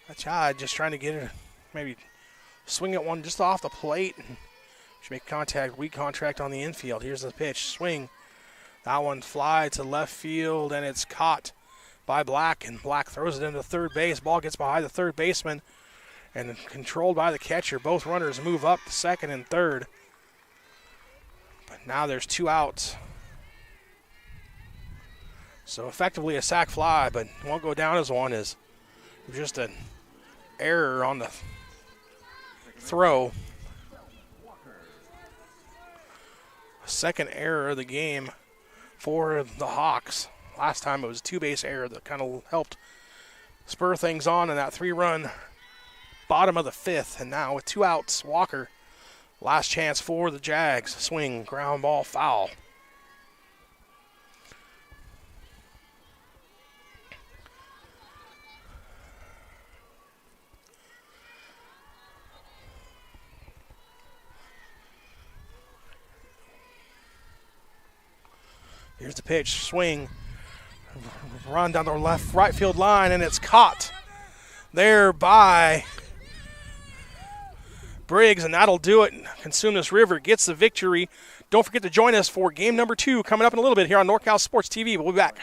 Achad, just trying to get it, maybe swing at one just off the plate. And should make contact, weak contact on the infield. Here's the pitch, swing. That one fly to left field, and it's caught by Black, and Black throws it into third base. Ball gets behind the third baseman and controlled by the catcher. Both runners move up to second and third. But now there's 2 outs. So effectively a sac fly, but won't go down as one, is just an error on the throw. Second error of the game for the Hawks. Last time it was a 2-base error that kind of helped spur things on in that 3-run bottom of the 5th. And now with 2 outs, Walker, last chance for the Jags. Swing, ground ball, foul. Here's the pitch, swing, run down the right field line, and it's caught there by Briggs, and that'll do it. Cosumnes River gets the victory. Don't forget to join us for game number 2 coming up in a little bit here on NorCal Sports TV. We'll be back.